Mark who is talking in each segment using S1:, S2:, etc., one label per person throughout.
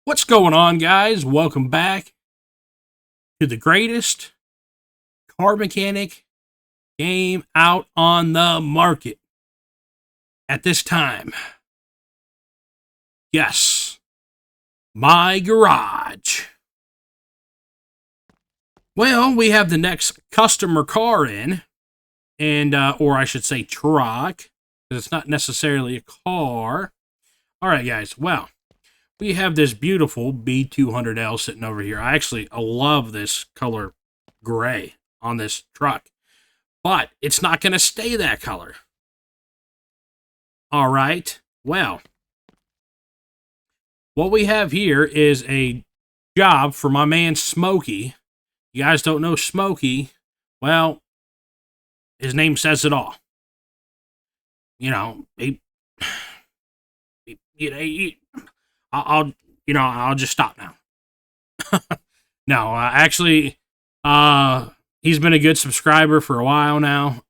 S1: What's going on, guys? Welcome back to the greatest car mechanic game out on the market at this time. Yes, my garage. Well, we have the next customer car in, and or I should say truck, because it's not necessarily a car. All right, guys. Well, we have this beautiful B200L sitting over here. I love this color gray on this truck, but it's not going to stay that color. All right. Well, what we have here is a job for my man Smokey. You guys don't know Smokey? Well, his name says it all. You know, I'll just stop now. No, he's been a good subscriber for a while now.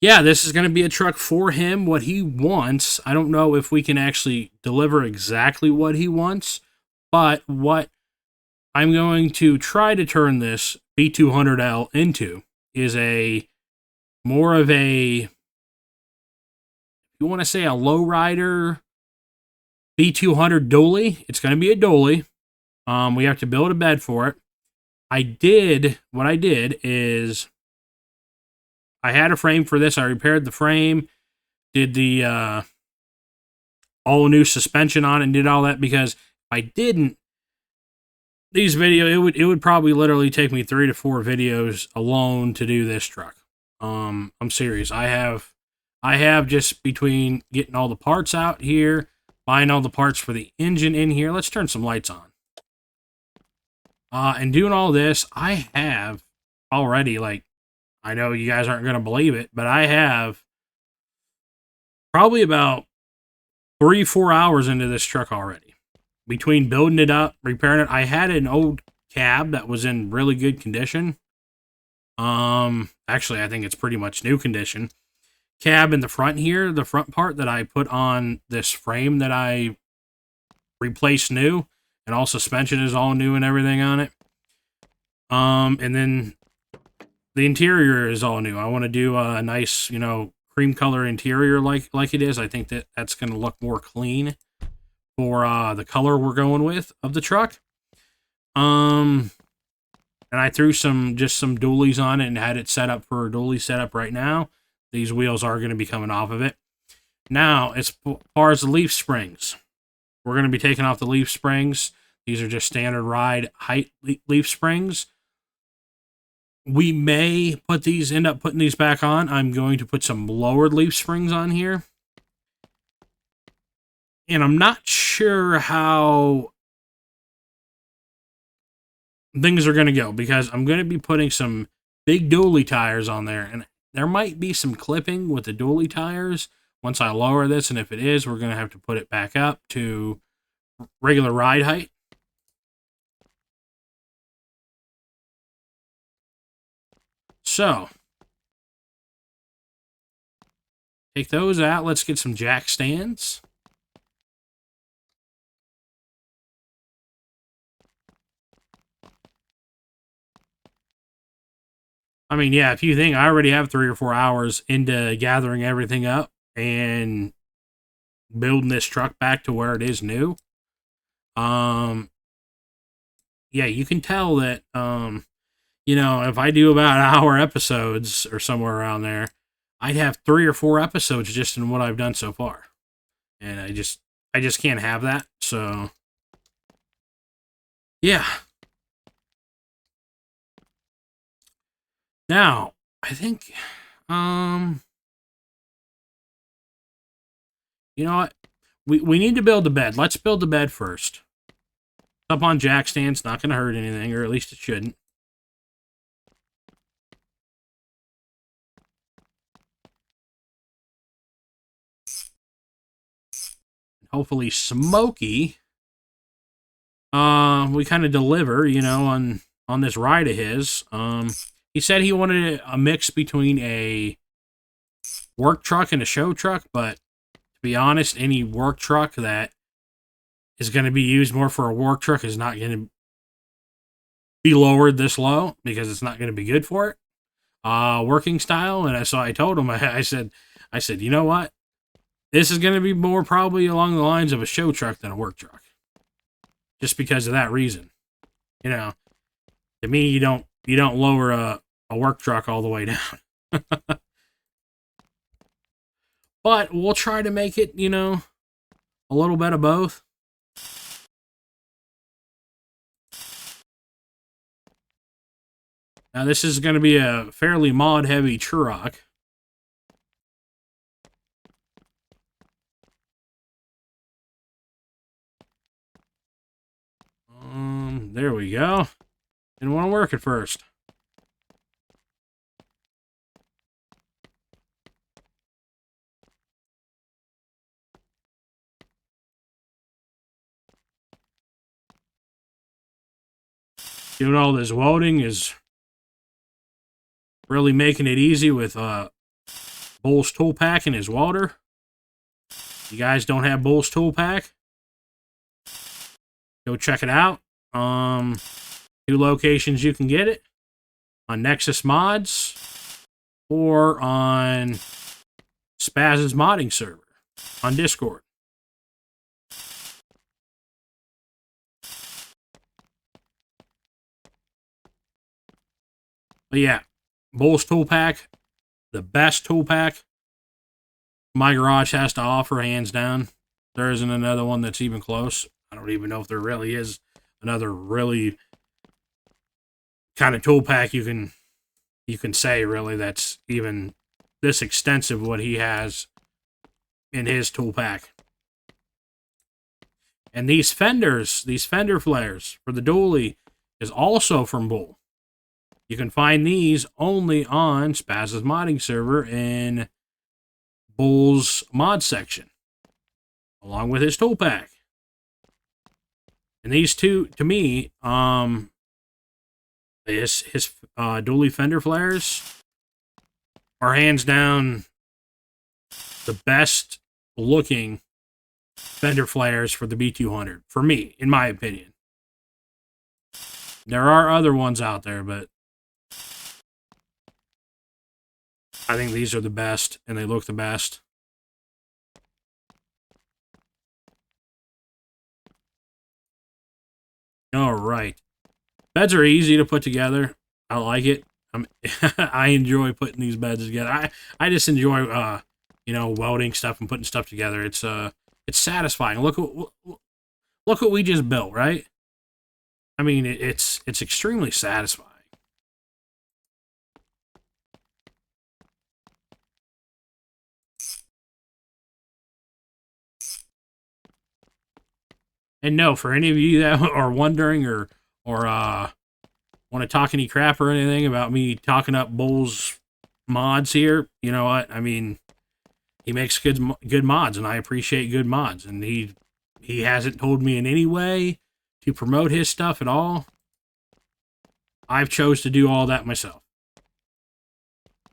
S1: Yeah, this is going to be a truck for him, what he wants. I don't know if we can actually deliver exactly what he wants, but what I'm going to try to turn this B200L into is more of a, if you want to say a lowrider B200 dually. It's going to be a dually. We have to build a bed for it. What I did is I had a frame for this. I repaired the frame, did the all new suspension on it, and did all that, because if I didn't, it would probably literally take me 3 to 4 videos alone to do this truck. I'm serious. I have just between getting all the parts out here, buying all the parts for the engine in here. Let's turn some lights on. And doing all this, I have already, I know you guys aren't going to believe it, but I have probably about 3-4 hours into this truck already. Between building it up, repairing it. I had an old cab that was in really good condition. Actually, I think it's pretty much new condition. Cab in the front here, the front part that I put on this frame that I replaced new, and all suspension is all new and everything on it. And then the interior is all new. I want to do a nice, cream color interior like it is. I think that's going to look more clean for the color we're going with of the truck. And I threw some dualies on it and had it set up for a dually setup right now. These wheels are going to be coming off of it. Now, as far as the leaf springs, we're going to be taking off the leaf springs. These are just standard ride height leaf springs. We may end up putting these back on. I'm going to put some lowered leaf springs on here. And I'm not sure how things are going to go, because I'm going to be putting some big dually tires on there, and there might be some clipping with the dually tires once I lower this, and if it is, we're going to have to put it back up to regular ride height. So, take those out. Let's get some jack stands. I mean, yeah, if you think I already have 3 or 4 hours into gathering everything up and building this truck back to where it is new, yeah, you can tell that, if I do about hour episodes or somewhere around there, I'd have 3 or 4 episodes just in what I've done so far. And I just can't have that. So, yeah. Now, I think, you know what? We need to build the bed. Let's build the bed first. Up on jack stands, not going to hurt anything, or at least it shouldn't. Hopefully Smokey, we kind of deliver, on this ride of his. He said he wanted a mix between a work truck and a show truck, but to be honest, any work truck that is going to be used more for a work truck is not going to be lowered this low because it's not going to be good for it. Working style, and so I told him, I said, you know what? This is going to be more probably along the lines of a show truck than a work truck, just because of that reason. You know, to me, you don't lower a work truck all the way down. But we'll try to make it, you know, a little bit of both. Now, this is going to be a fairly mod-heavy truck. There we go. Didn't want to work at first. Doing all this welding is really making it easy with Bull's Tool Pack and his welder. You guys don't have Bull's Tool Pack? Go check it out. 2 locations you can get it. On Nexus Mods or on Spaz's modding server on Discord. But yeah, Bull's Tool Pack, the best tool pack my garage has to offer, hands down. There isn't another one that's even close. I don't even know if there really is another really kind of tool pack you can say really that's even this extensive what he has in his tool pack. And these fender flares for the dually is also from Bull. You can find these only on Spaz's modding server in Bull's mod section, along with his tool pack. And these two, to me, his dually fender flares are hands down the best looking fender flares for the B200, for me, in my opinion. There are other ones out there, but I think these are the best, and they look the best. All right. Beds are easy to put together. I like it. I enjoy putting these beds together. I just enjoy, you know, welding stuff and putting stuff together. It's satisfying. Look what we just built, right? I mean, it's extremely satisfying. And no, for any of you that are wondering or want to talk any crap or anything about me talking up Bull's mods here, you know what? I mean, he makes good mods, and I appreciate good mods. And he hasn't told me in any way to promote his stuff at all. I've chose to do all that myself.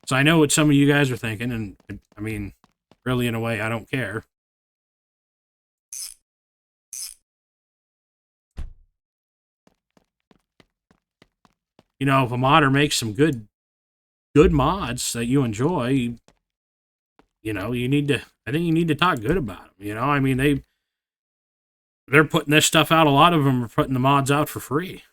S1: So I know what some of you guys are thinking, and I mean, really, in a way, I don't care. You know, if a modder makes some good mods that you enjoy, you know, I think you need to talk good about them. You know, I mean, they're putting this stuff out. A lot of them are putting the mods out for free.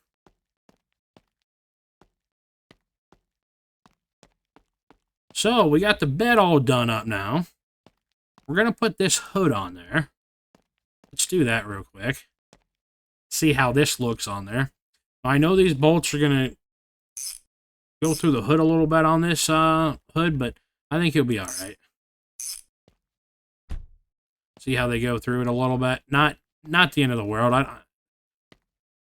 S1: So we got the bed all done up now. We're going to put this hood on there. Let's do that real quick. See how this looks on there. I know these bolts are going to go through the hood a little bit on this hood, but I think he'll be all right. See how they go through it a little bit. Not the end of the world.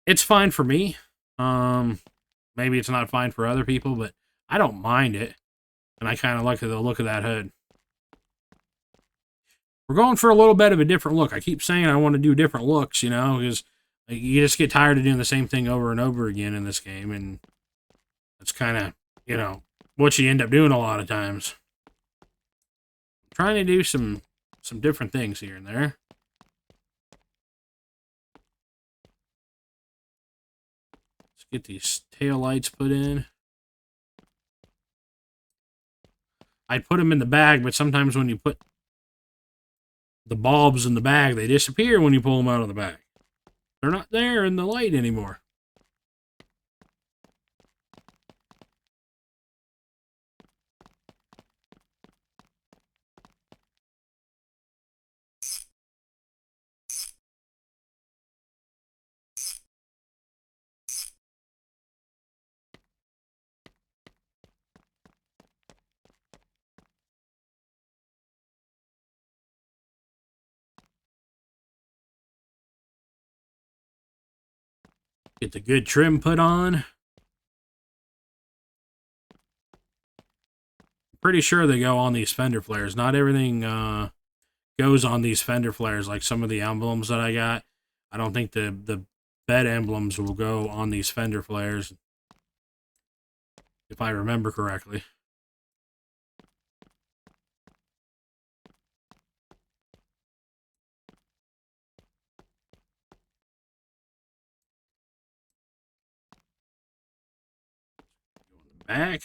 S1: It's fine for me. Maybe it's not fine for other people, but I don't mind it. And I kind of like the look of that hood. We're going for a little bit of a different look. I keep saying I want to do different looks, you know, because you just get tired of doing the same thing over and over again in this game, and that's kind of, you know, what you end up doing a lot of times. I'm trying to do some different things here and there. get these tail lights put in. I'd put them in the bag, but sometimes when you put the bulbs in the bag, they disappear when you pull them out of the bag. They're not there in the light anymore. Get the good trim put on. Pretty sure they go on these fender flares. Not everything goes on these fender flares like some of the emblems that I got. I don't think the bed emblems will go on these fender flares, if I remember correctly. Back.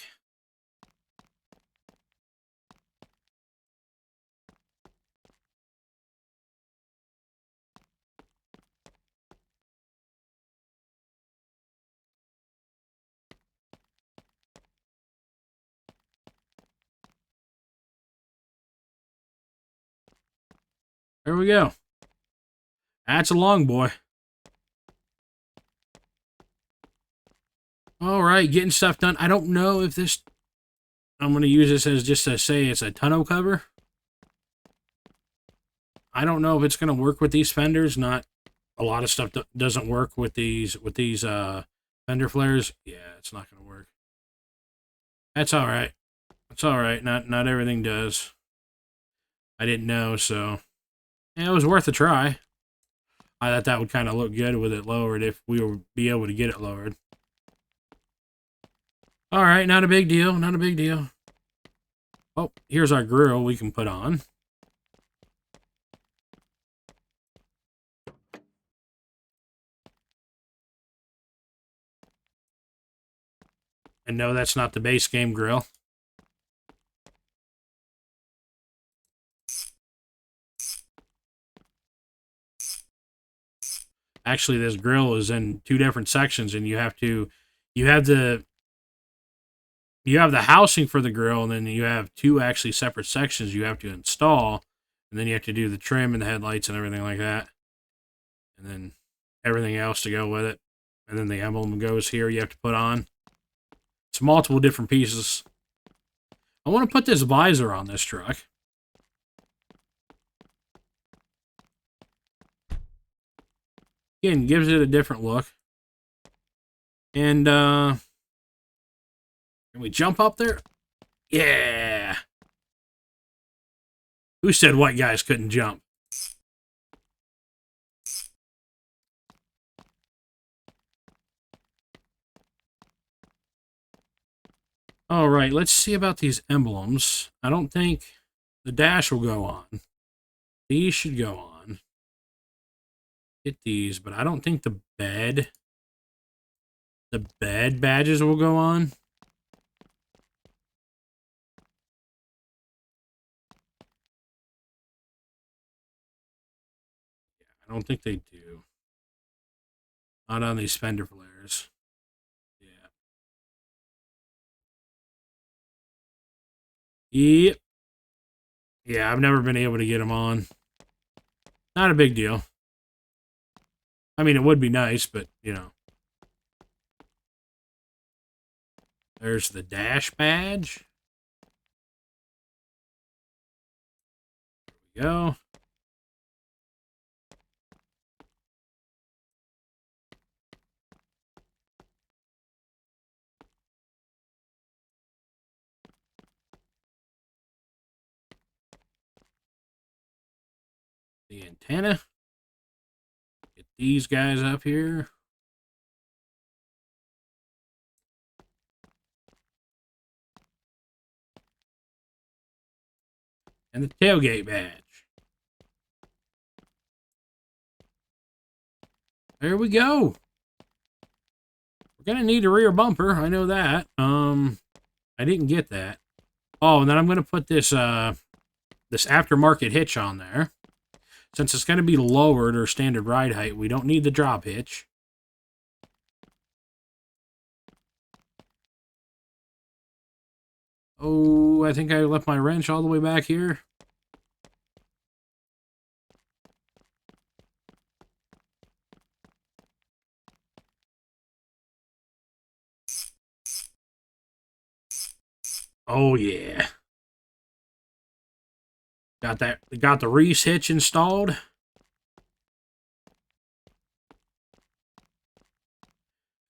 S1: There we go. That's a long boy. All right, getting stuff done. I don't know if this... I'm going to use this as just to say it's a tonneau cover. I don't know if it's going to work with these fenders. Not a lot of stuff doesn't work with these fender flares. Yeah, it's not going to work. That's all right. It's all right. Not everything does. I didn't know, so yeah, it was worth a try. I thought that would kind of look good with it lowered if we would be able to get it lowered. All right, not a big deal. Not a big deal. Oh, here's our grill we can put on. And no, that's not the base game grill. Actually, this grill is in two different sections, and you have the housing for the grill, and then you have two actually separate sections you have to install, and then you have to do the trim and the headlights and everything like that, and then everything else to go with it, and then the emblem goes here. You have to put on. It's multiple different pieces. I want to put this visor on this truck. Again, gives it a different look. And, can we jump up there? Yeah! Who said white guys couldn't jump? Alright, let's see about these emblems. I don't think the dash will go on. These should go on. Get these, but I don't think the bed badges will go on. Yeah, I don't think they do. Not on these fender flares. Yeah. Yep. Yeah, I've never been able to get them on. Not a big deal. I mean, it would be nice, but, you know. There's the dash badge. There we go. The antenna. Get these guys up here. And the tailgate badge. There we go. We're gonna need a rear bumper. I know that. I didn't get that. Oh, and then I'm gonna put this this aftermarket hitch on there. Since it's gonna be lowered or standard ride height, we don't need the drop hitch. Oh, I think I left my wrench all the way back here. Oh yeah. Got the Reese hitch installed.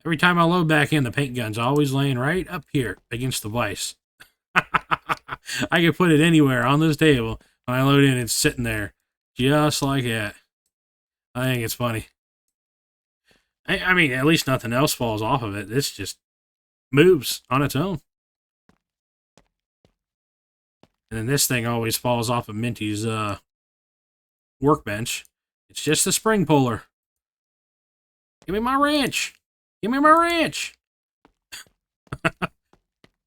S1: Every time I load back in, the paint gun's always laying right up here against the vise. I can put it anywhere on this table. When I load in, it's sitting there. Just like that. I think it's funny. I mean, at least nothing else falls off of it. This just moves on its own. And then this thing always falls off of Minty's workbench. It's just the spring puller. Give me my wrench. Give me my wrench.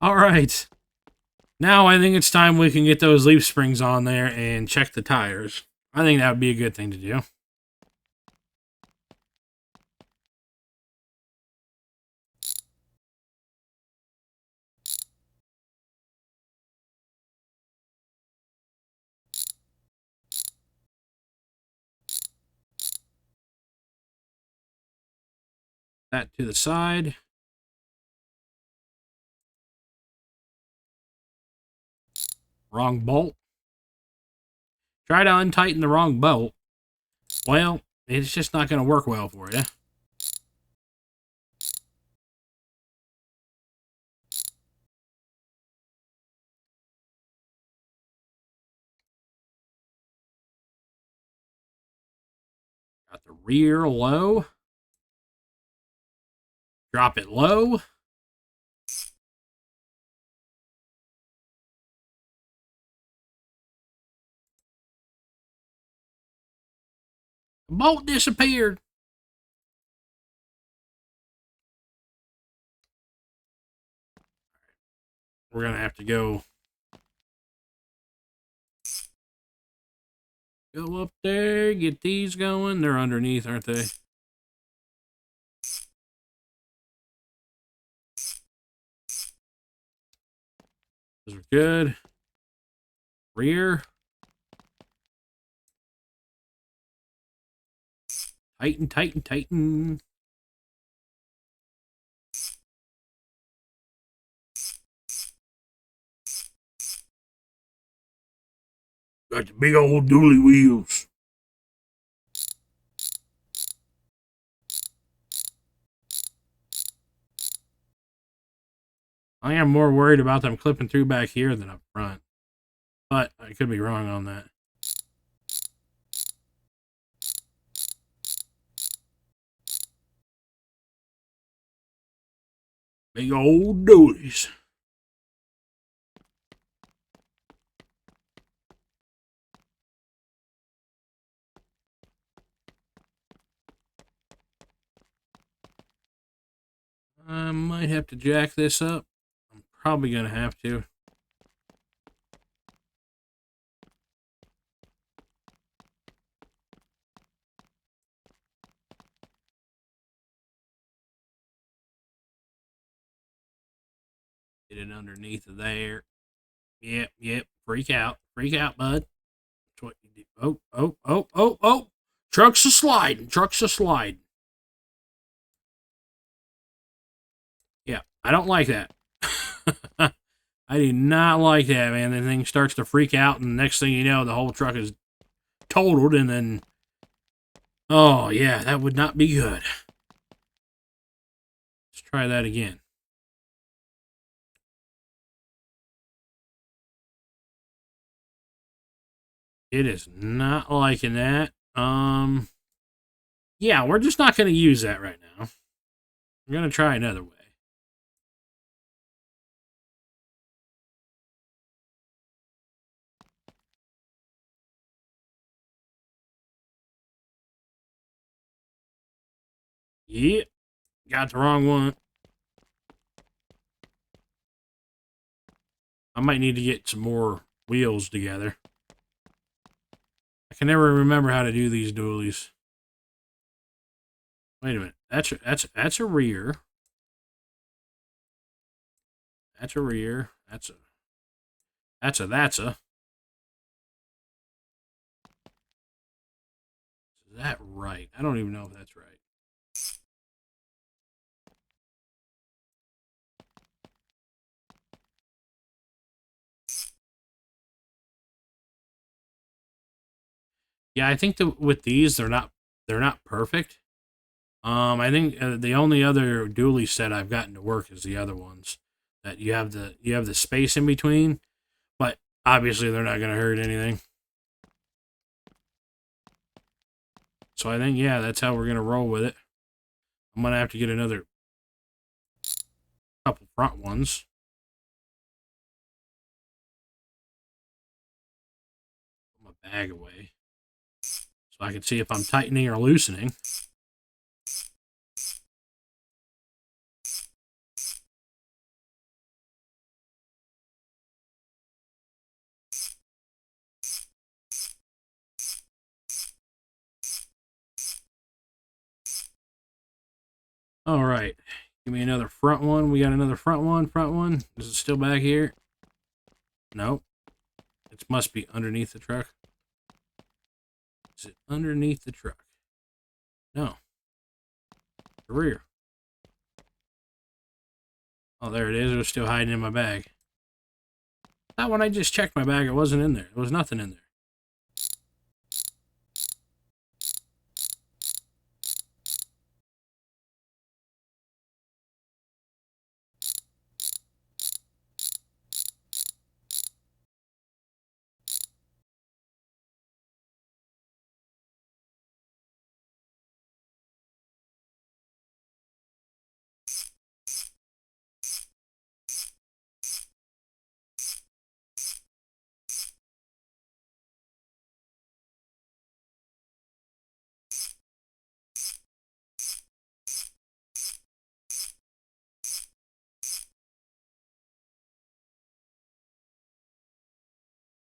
S1: All right. Now I think it's time we can get those leaf springs on there and check the tires. I think that would be a good thing to do. That to the side. Wrong bolt. Try to untighten the wrong bolt. Well, it's just not going to work well for you. Got the rear low. Drop it low. The bolt disappeared. We're going to have to go up there, get these going. They're underneath, aren't they? Those are good. Rear. Tighten, tighten, tighten. Got the big old dually wheels. I am more worried about them clipping through back here than up front. But I could be wrong on that. Big old dualies. I might have to jack this up. I'm probably going to have to. Get it underneath of there. Yep, yep. Freak out, bud. That's what you do. Oh, oh, oh, oh, oh. Trucks are sliding. Trucks are sliding. Yeah, I don't like that. I do not like that, man. The thing starts to freak out, and the next thing you know, the whole truck is totaled, and then, oh, yeah, that would not be good. Let's try that again. It is not liking that. Yeah, we're just not going to use that right now. We're going to try another way. Yep, got the wrong one. I might need to get some more wheels together. I can never remember how to do these dualies. Wait a minute. That's a rear. That's a rear. That's a. Is that right? I don't even know if that's right. Yeah, I think that with these they're not perfect. I think the only other dually set I've gotten to work is the other ones that you have the space in between, but obviously they're not going to hurt anything. So I think yeah, that's how we're going to roll with it. I'm going to have to get another couple front ones. Put my bag away so I can see if I'm tightening or loosening. All right. Give me another front one. We got another front one. Is it still back here? Nope. It must be underneath the truck. Is it underneath the truck? No. The rear. Oh, there it is. It was still hiding in my bag. That one I just checked my bag. It wasn't in there. There was nothing in there.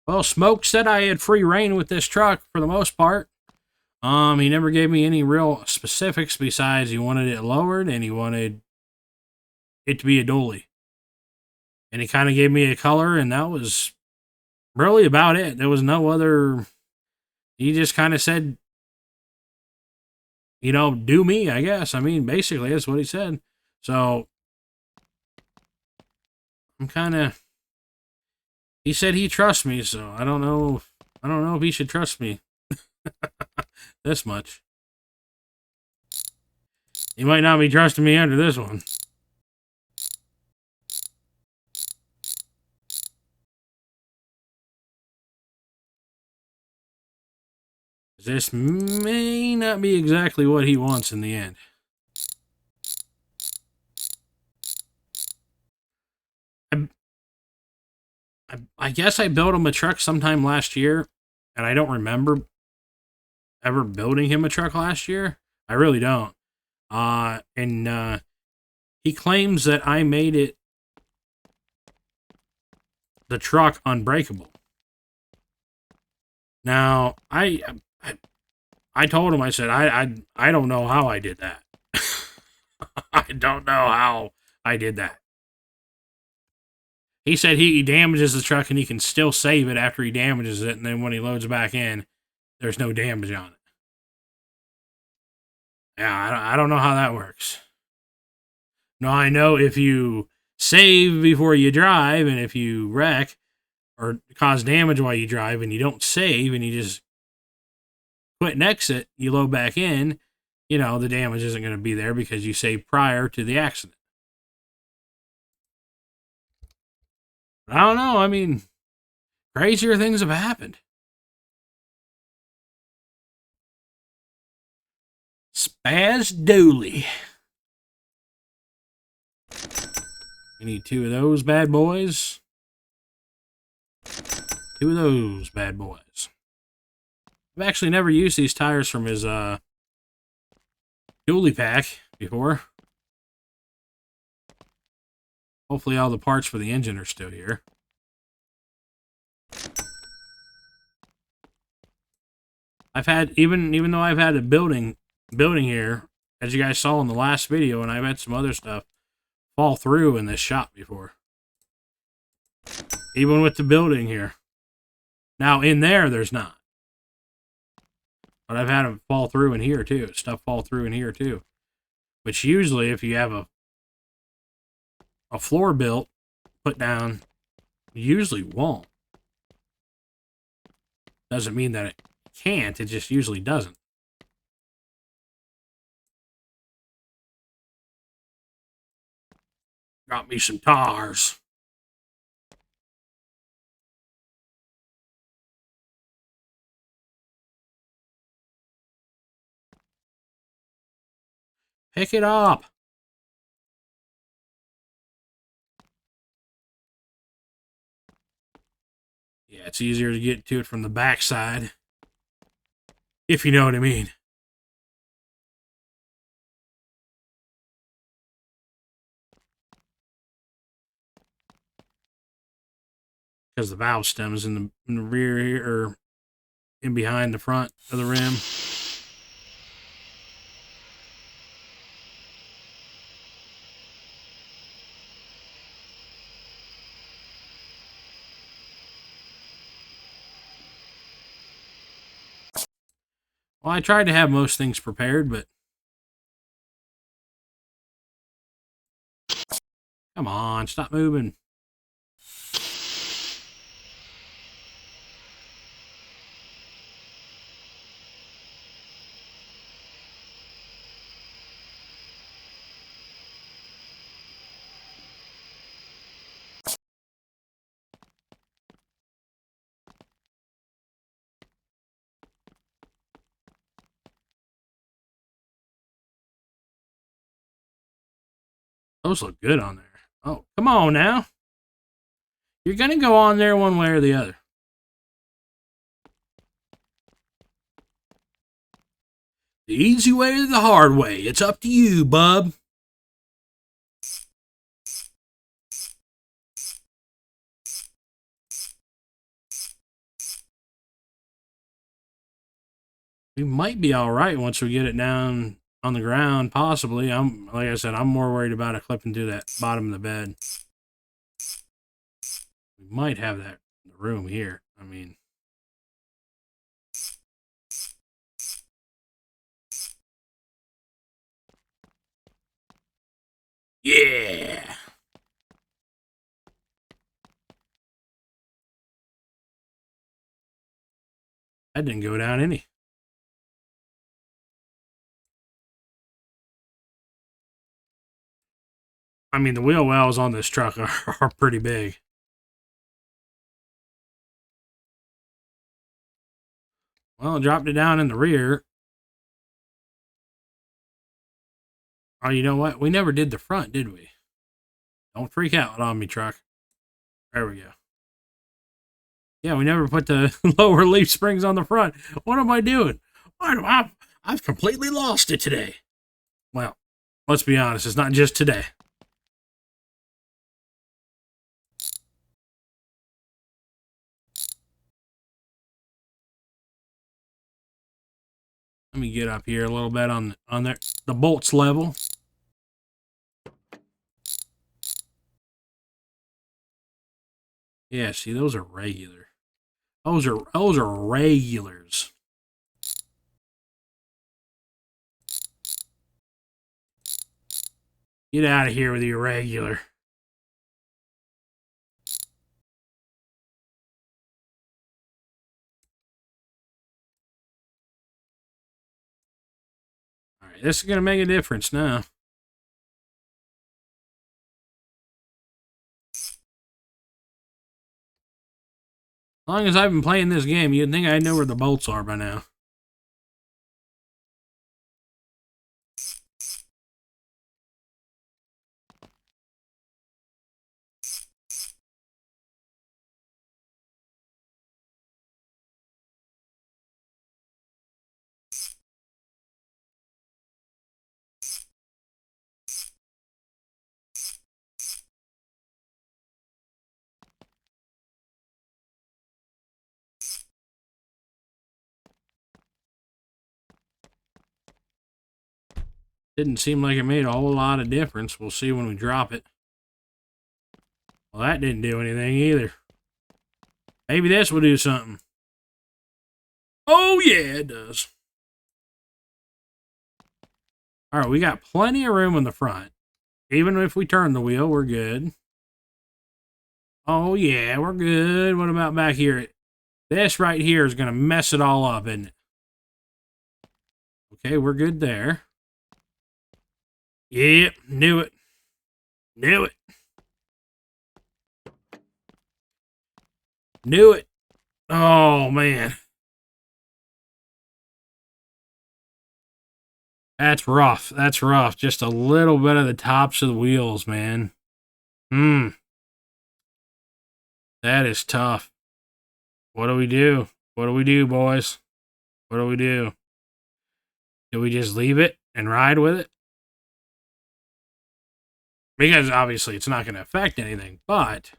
S1: Well, Smoke said I had free reign with this truck for the most part. He never gave me any real specifics besides he wanted it lowered and he wanted it to be a dually. And he kind of gave me a color, and that was really about it. There was no other. He just kind of said, do me, I guess. I mean, basically, that's what he said. So, I'm kind of. He said he trusts me, so I don't know. I don't know if he should trust me this much. He might not be trusting me under this one. This may not be exactly what he wants in the end. I guess I built him a truck sometime last year, and I don't remember ever building him a truck last year. I really don't. And he claims that I made it the truck unbreakable. Now, I told him, I said, I don't know how I did that. I don't know how I did that. He said he damages the truck and he can still save it after he damages it, and then when he loads back in, there's no damage on it. Yeah, I don't know how that works. No, I know if you save before you drive, and if you wreck or cause damage while you drive and you don't save and you just quit and exit, you load back in, the damage isn't going to be there because you saved prior to the accident. But I don't know. I mean, crazier things have happened. Spaz Dooley. We need two of those bad boys. Two of those bad boys. I've actually never used these tires from his dually pack before. Hopefully all the parts for the engine are still here. I've had even though I've had a building here, as you guys saw in the last video, and I've had some other stuff fall through in this shop before. Even with the building here. Now in there's not. But I've had them fall through in here too. Stuff fall through in here too. Which usually if you have a floor built, put down, usually won't. Doesn't mean that it can't, it just usually doesn't. Got me some tars. Pick it up. Yeah, it's easier to get to it from the backside. If you know what I mean. Because the valve stem is in the rear here, or in behind the front of the rim. Well, I tried to have most things prepared, but come on, stop moving. Those look good on there. Oh, come on now. You're going to go on there one way or the other. The easy way or the hard way. It's up to you, bub. We might be all right once we get it down on the ground, possibly. Like I said, I'm more worried about it clipping through that bottom of the bed. We might have that in the room here. I mean, yeah. That didn't go down any. I mean, the wheel wells on this truck are pretty big. Well, I dropped it down in the rear. Oh, you know what? We never did the front, did we? Don't freak out on me, truck. There we go. Yeah, we never put the lower leaf springs on the front. What am I doing? I've completely lost it today. Well, let's be honest. It's not just today. Let me get up here a little bit on the bolts level. Yeah, see, those are regular. Those are regulars. Get out of here with your regular. All right, this is gonna make a difference now. As long as I've been playing this game, you'd think I know where the bolts are by now. Didn't seem like it made a whole lot of difference. We'll see when we drop it. Well, that didn't do anything either. Maybe this will do something. Oh, yeah, it does. All right, we got plenty of room in the front. Even if we turn the wheel, we're good. Oh, yeah, we're good. What about back here? This right here is going to mess it all up, isn't it? Okay, we're good there. Yep, knew it. Knew it. Knew it. Oh, man. That's rough. That's rough. Just a little bit of the tops of the wheels, man. That is tough. What do we do? What do we do, boys? What do we do? Do we just leave it and ride with it? Because obviously it's not going to affect anything, but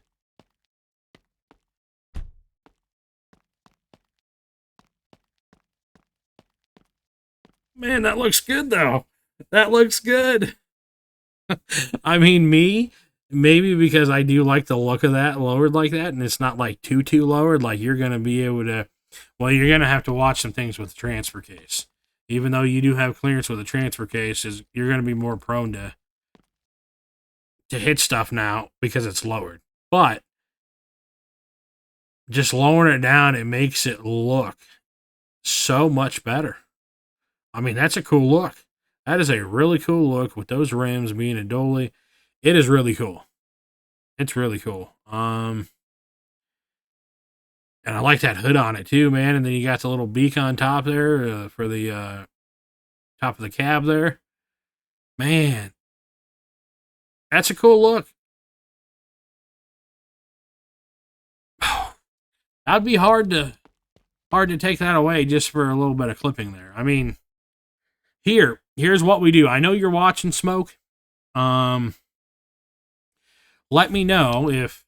S1: man, that looks good though. That looks good. I mean, maybe because I do like the look of that lowered like that, and it's not like too lowered. Like you're gonna be able to, well, you're gonna have to watch some things with the transfer case. Even though you do have clearance with a transfer case, you're gonna be more prone to hit stuff now because it's lowered. But just lowering it down, it makes it look so much better. I mean, that's a cool look. That is a really cool look with those rims being a dolly. It is really cool. It's really cool. And I like that hood on it too, man. And then you got the little beak on top there for the top of the cab there. Man, that's a cool look. That'd be hard to take that away just for a little bit of clipping there. I mean, here's what we do. I know you're watching, Smoke. Let me know if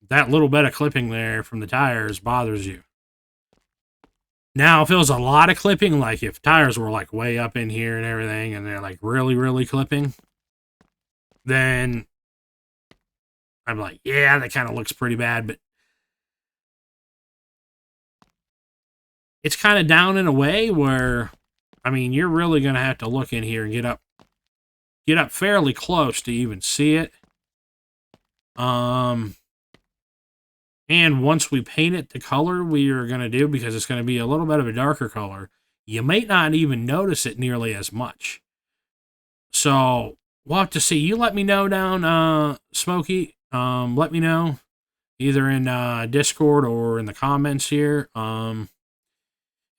S1: that little bit of clipping there from the tires bothers you. Now, if it was a lot of clipping, like if tires were like way up in here and everything, and they're like really clipping, then I'm like, yeah, that kind of looks pretty bad, but it's kind of down in a way where, I mean, you're really going to have to look in here and get up fairly close to even see it. And once we paint it the color we are going to do, because it's going to be a little bit of a darker color, you may not even notice it nearly as much. So we'll have to see. You let me know down, Smokey. Let me know either in Discord or in the comments here.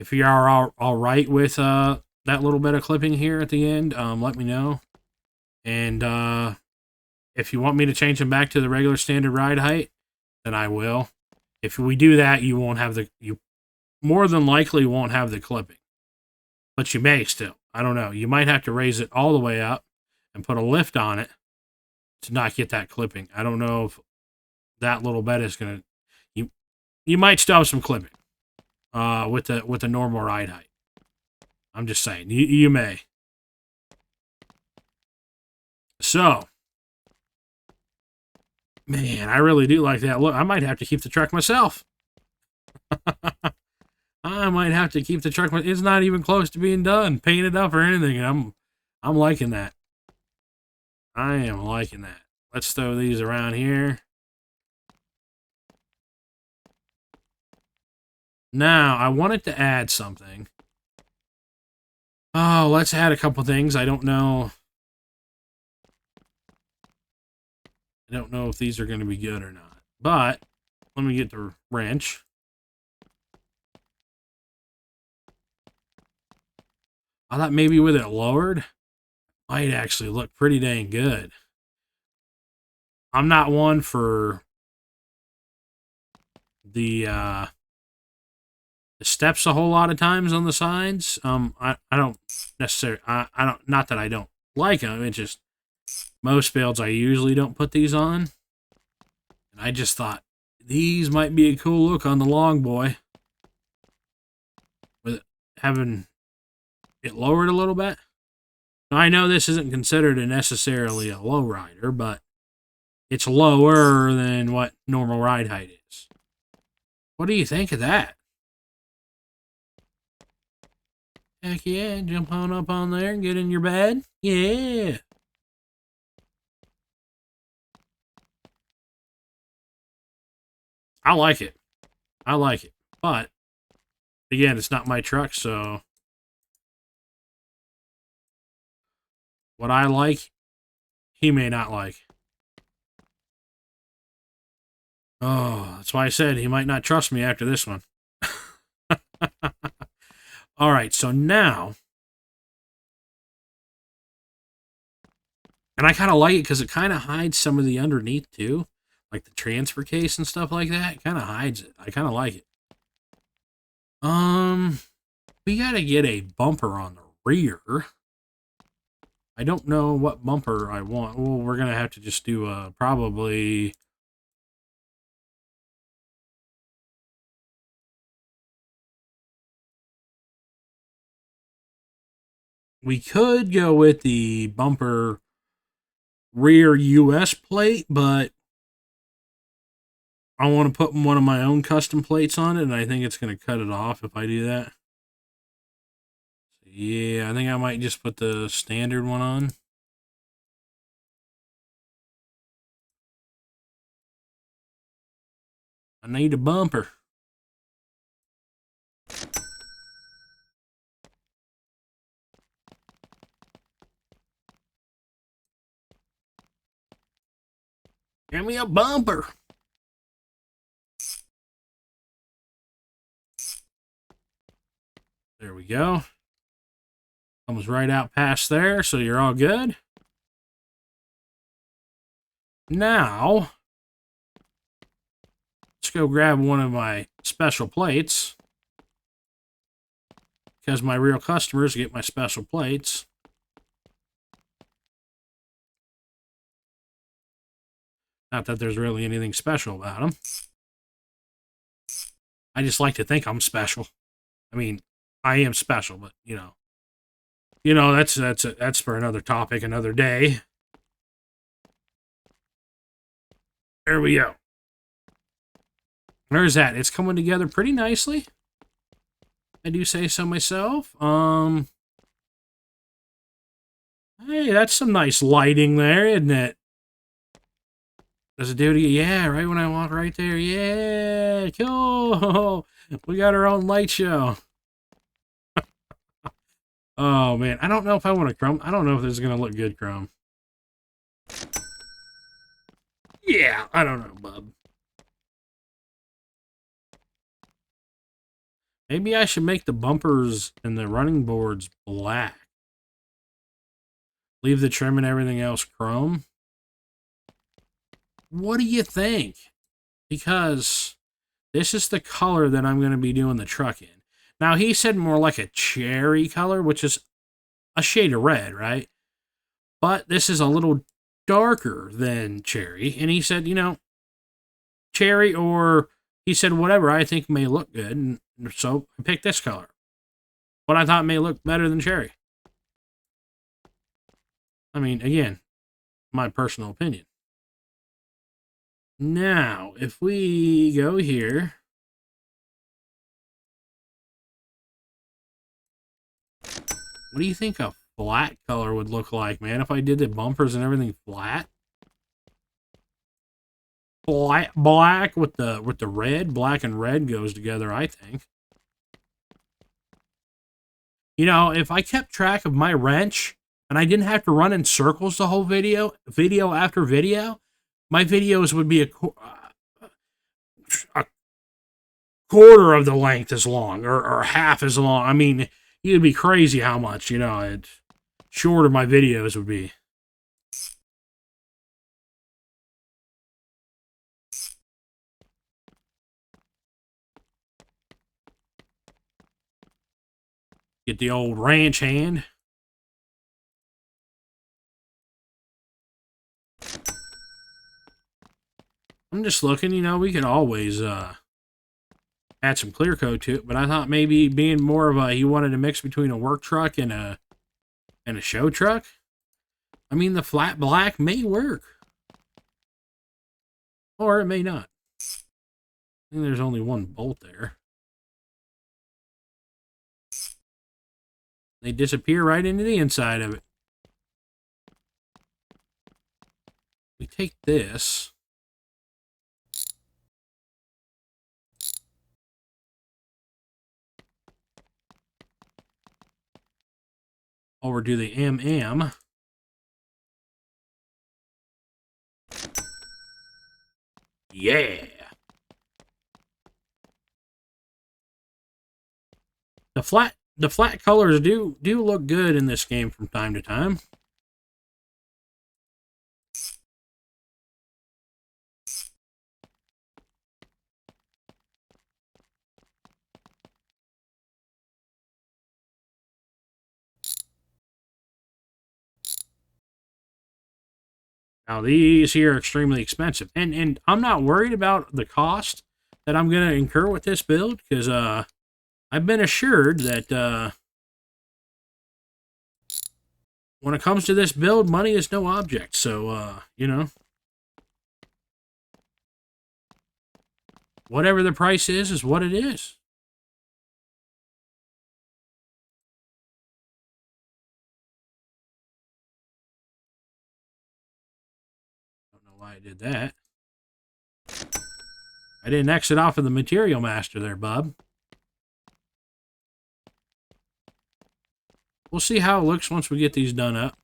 S1: If you are all right with that little bit of clipping here at the end, let me know. And if you want me to change them back to the regular standard ride height, then I will. If we do that, you more than likely won't have the clipping. But you may still. I don't know. You might have to raise it all the way up and put a lift on it to not get that clipping. I don't know if that little bit is going to... You might still have some clipping with the normal ride height. I'm just saying. You may. So... Man, I really do like that look. I might have to keep the truck myself. I might have to keep the truck. It's not even close to being done, painted up or anything. And I'm liking that. I am liking that. Let's throw these around here. Now, I wanted to add something. Oh, let's add a couple things. I don't know if these are going to be good or not. But let me get the wrench. I thought maybe with it lowered, might actually look pretty dang good. I'm not one for the steps a whole lot of times on the sides. I don't necessarily, I don't, not that I don't like them. It's just most builds I usually don't put these on. And I just thought these might be a cool look on the long boy. With having it lowered a little bit. Now, I know this isn't considered necessarily a low rider, but it's lower than what normal ride height is. What do you think of that? Heck yeah, jump on up on there and get in your bed. Yeah. I like it. I like it. But, again, it's not my truck, so what I like, he may not like. Oh, that's why I said he might not trust me after this one. All right, so now, and I kind of like it because it kind of hides some of the underneath too, like the transfer case and stuff like that. It kind of hides it. I kind of like it. We gotta get a bumper on the rear. I don't know what bumper I want. Well, we're gonna have to just do probably. We could go with the bumper rear US plate, but I want to put one of my own custom plates on it, and I think it's going to cut it off if I do that. Yeah, I think I might just put the standard one on. I need a bumper. Give me a bumper. There we go. Comes right out past there, so you're all good. Now, let's go grab one of my special plates. Because my real customers get my special plates. Not that there's really anything special about them. I just like to think I'm special. I mean, I am special, but that's for another topic, another day. There we go. There's that. It's coming together pretty nicely. I do say so myself. Hey, that's some nice lighting there, isn't it? Does it do it? Yeah, right when I walk right there. Yeah, cool. We got our own light show. Oh, man. I don't know if I want to chrome. I don't know if this is going to look good, chrome. Yeah, I don't know, bub. Maybe I should make the bumpers and the running boards black. Leave the trim and everything else chrome. What do you think? Because this is the color that I'm going to be doing the truck in. Now, he said more like a cherry color, which is a shade of red, right? But this is a little darker than cherry. And he said, cherry, or he said, whatever I think may look good. And so I picked this color. What I thought may look better than cherry. I mean, again, my personal opinion. Now, if we go here. What do you think a flat color would look like, man, if I did the bumpers and everything flat? Black with the red. Black and red goes together, I think. If I kept track of my wrench and I didn't have to run in circles the whole video after video, my videos would be a quarter of the length as long, or half as long. I mean, you'd be crazy how much, shorter my videos would be. Get the old ranch hand. I'm just looking, we could always add some clear coat to it, but I thought maybe being more of a, he wanted a mix between a work truck and a show truck. I mean, the flat black may work, or it may not. I think there's only one bolt there. They disappear right into the inside of it. We take this. Over to the MM. Yeah. The flat colors do look good in this game from time to time. Now these here are extremely expensive, and I'm not worried about the cost that I'm going to incur with this build, because I've been assured that when it comes to this build, money is no object. So you know, whatever the price is what it is. Don't know why I did that. I didn't exit off of the Material Master there, bub. We'll see how it looks once we get these done up.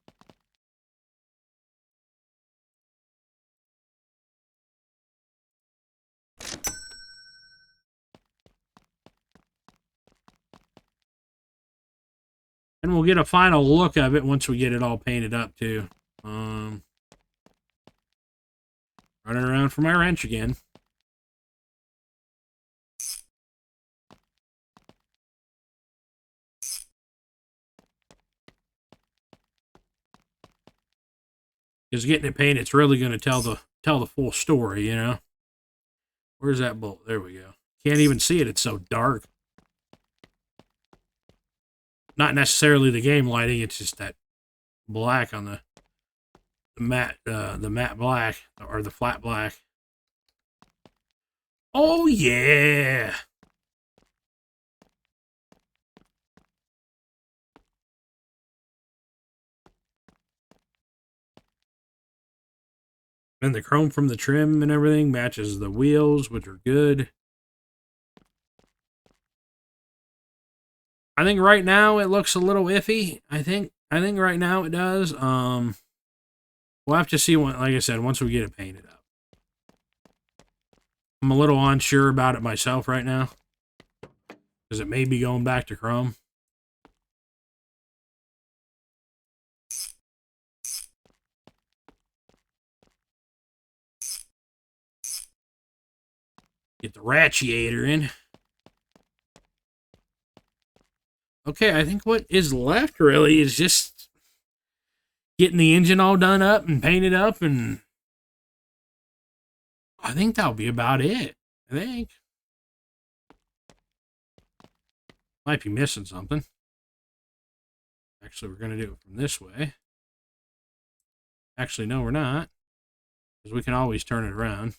S1: And we'll get a final look of it once we get it all painted up, too. Running around for my wrench again. Because getting it painted, it's really going to tell the full story, you know? Where's that bolt? There we go. Can't even see it. It's so dark. Not necessarily the game lighting. It's just that black on the matte black, or the flat black. Oh yeah. And the chrome from the trim and everything matches the wheels, which are good. I think right now it looks a little iffy. I think right now it does. We'll have to see when, like I said, once we get it painted up. I'm a little unsure about it myself right now, because it may be going back to chrome. Get the ratiator in. Okay, I think what is left really is just getting the engine all done up and painted up, and I think that'll be about it. I think. Might be missing something. Actually, we're going to do it from this way. Actually, no, we're not, because we can always turn it around.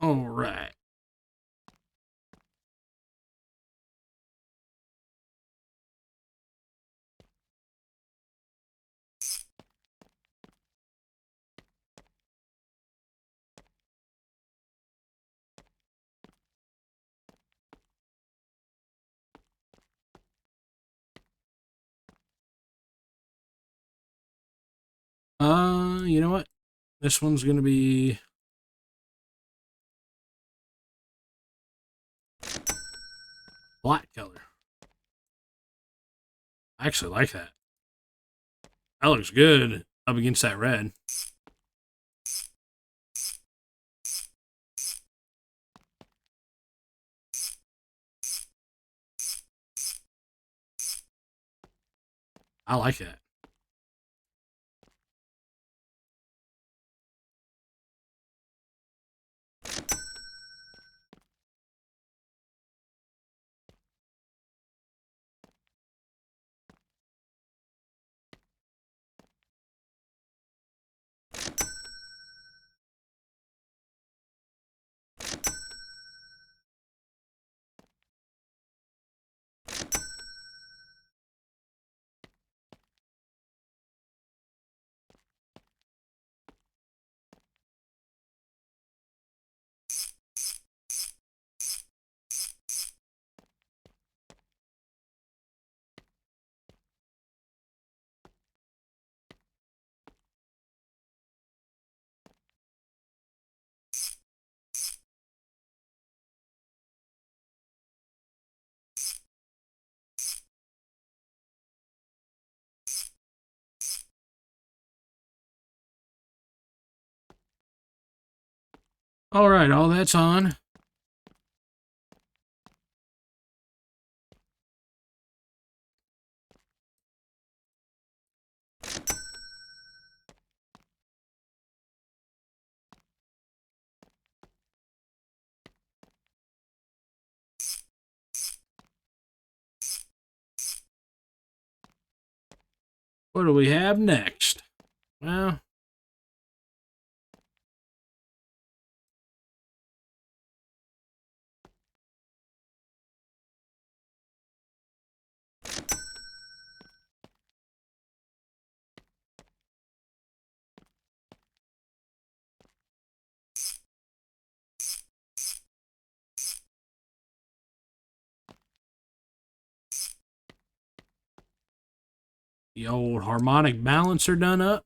S1: All right. You know what? This one's gonna be black color. I actually like that. That looks good up against that red. I like that. All right, all that's on. What do we have next? Well, the old harmonic balancer done up.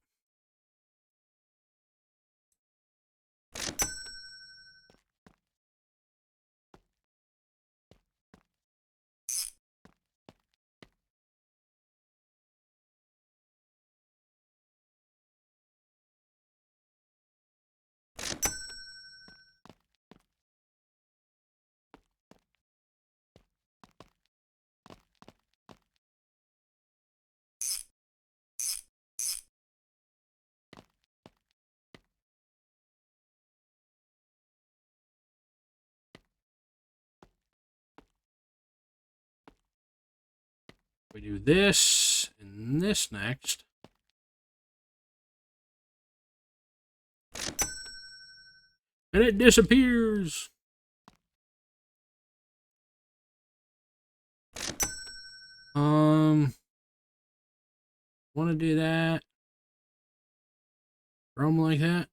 S1: We do this and this next. And it disappears. Want to do that? Chrome like that?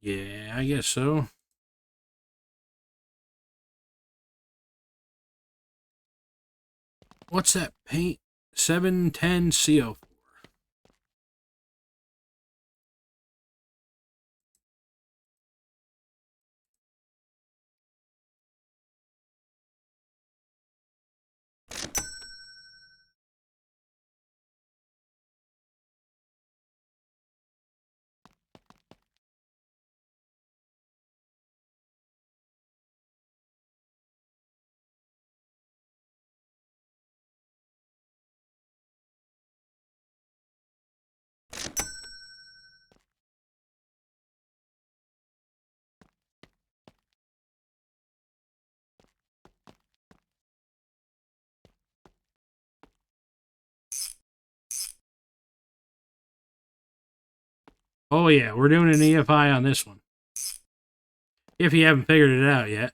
S1: Yeah, I guess so. What's that paint? 710 CO4. Oh yeah, we're doing an EFI on this one. If you haven't figured it out yet.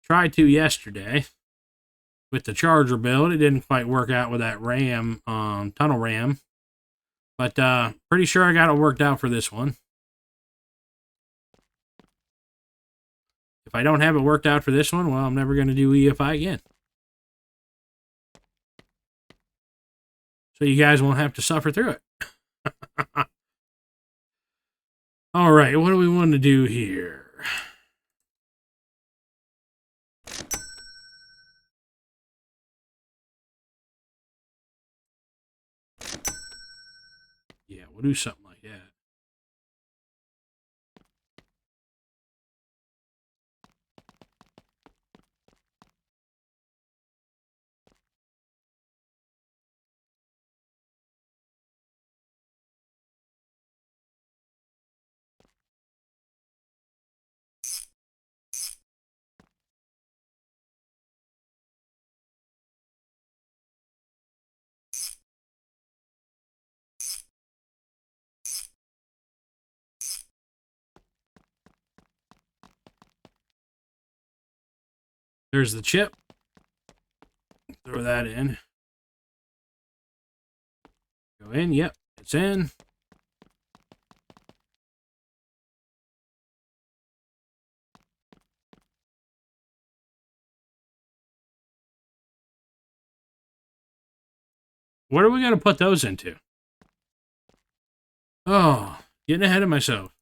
S1: Tried to yesterday with the charger build. It didn't quite work out with that RAM, tunnel RAM. But pretty sure I got it worked out for this one. If I don't have it worked out for this one, well, I'm never going to do EFI again. So you guys won't have to suffer through it. All right, what do we want to do here? Yeah, we'll do something like that. There's the chip. Throw that in. Go in. Yep, it's in. What are we going to put those into? Oh, getting ahead of myself.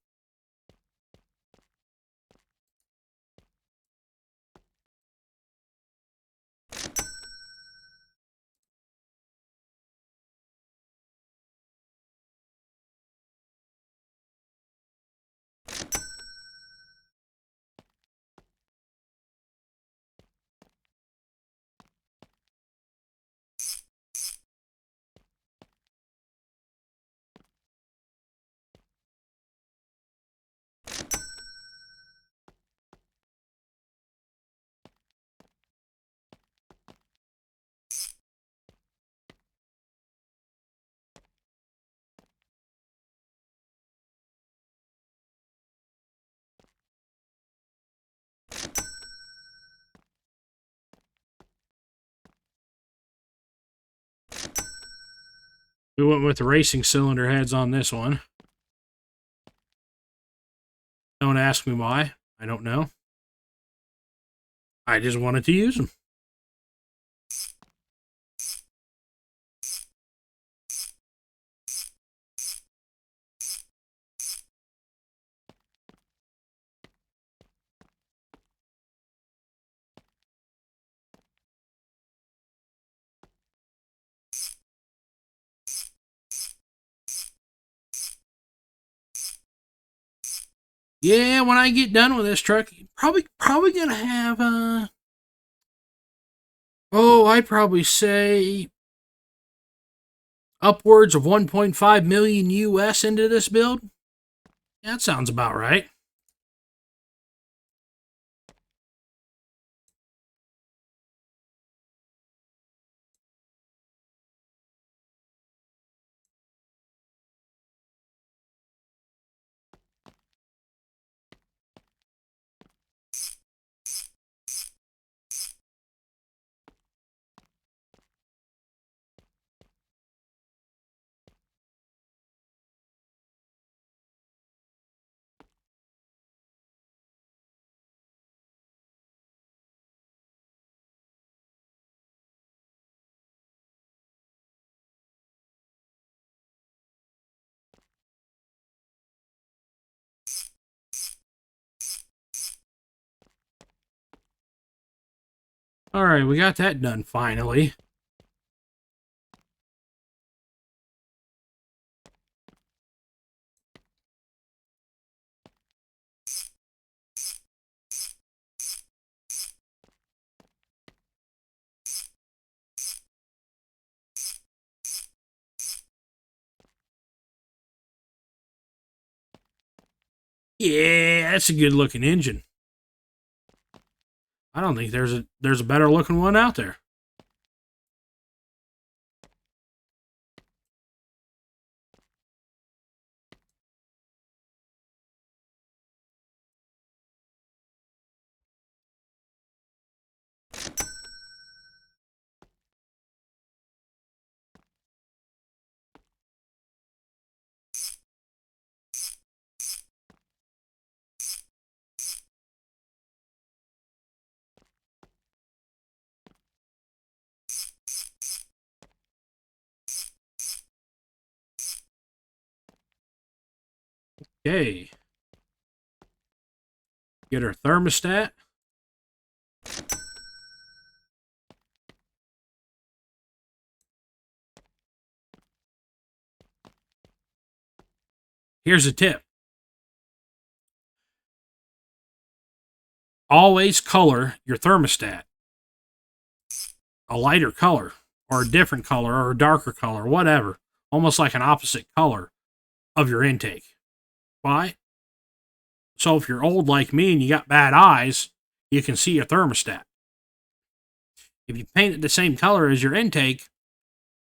S1: We went with the racing cylinder heads on this one. Don't ask me why. I don't know. I just wanted to use them. Yeah, when I get done with this truck, probably gonna have I'd probably say upwards of 1.5 million US into this build. Yeah, that sounds about right. All right, we got that done finally. Yeah, that's a good looking engine. I don't think there's a better looking one out there. Okay. Get our thermostat. Here's a tip. Always color your thermostat a lighter color or a different color or a darker color, whatever. Almost like an opposite color of your intake. Why? So if you're old like me and you got bad eyes, you can see your thermostat. If you paint it the same color as your intake,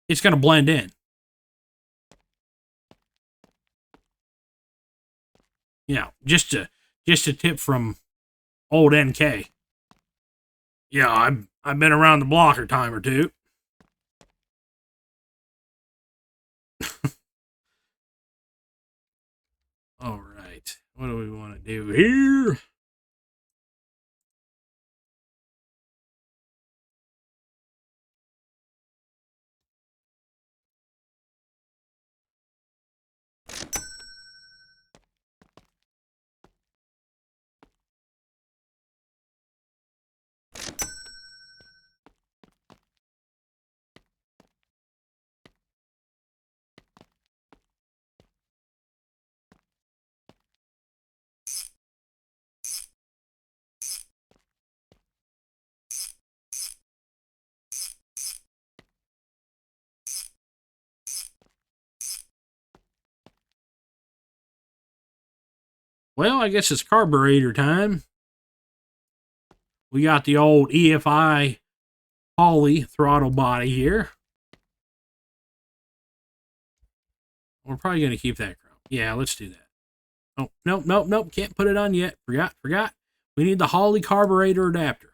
S1: it's going to blend in. You know, just a tip from old NK. Yeah, I've been around the block a time or two. All right, what do we want to do here? Well, I guess it's carburetor time. We got the old EFI Holley throttle body here. We're probably going to keep that chrome. Yeah, let's do that. Oh, nope. Can't put it on yet. Forgot. We need the Holley carburetor adapter.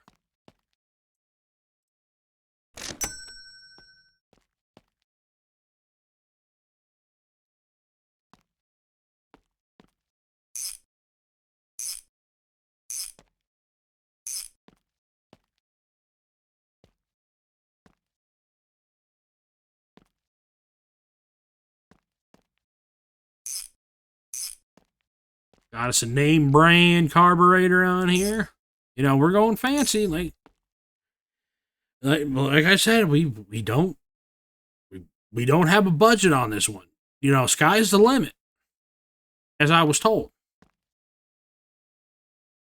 S1: Got us a name brand carburetor on here. You know, we're going fancy. Like I said, we don't we don't have a budget on this one. You know, sky's the limit, as I was told.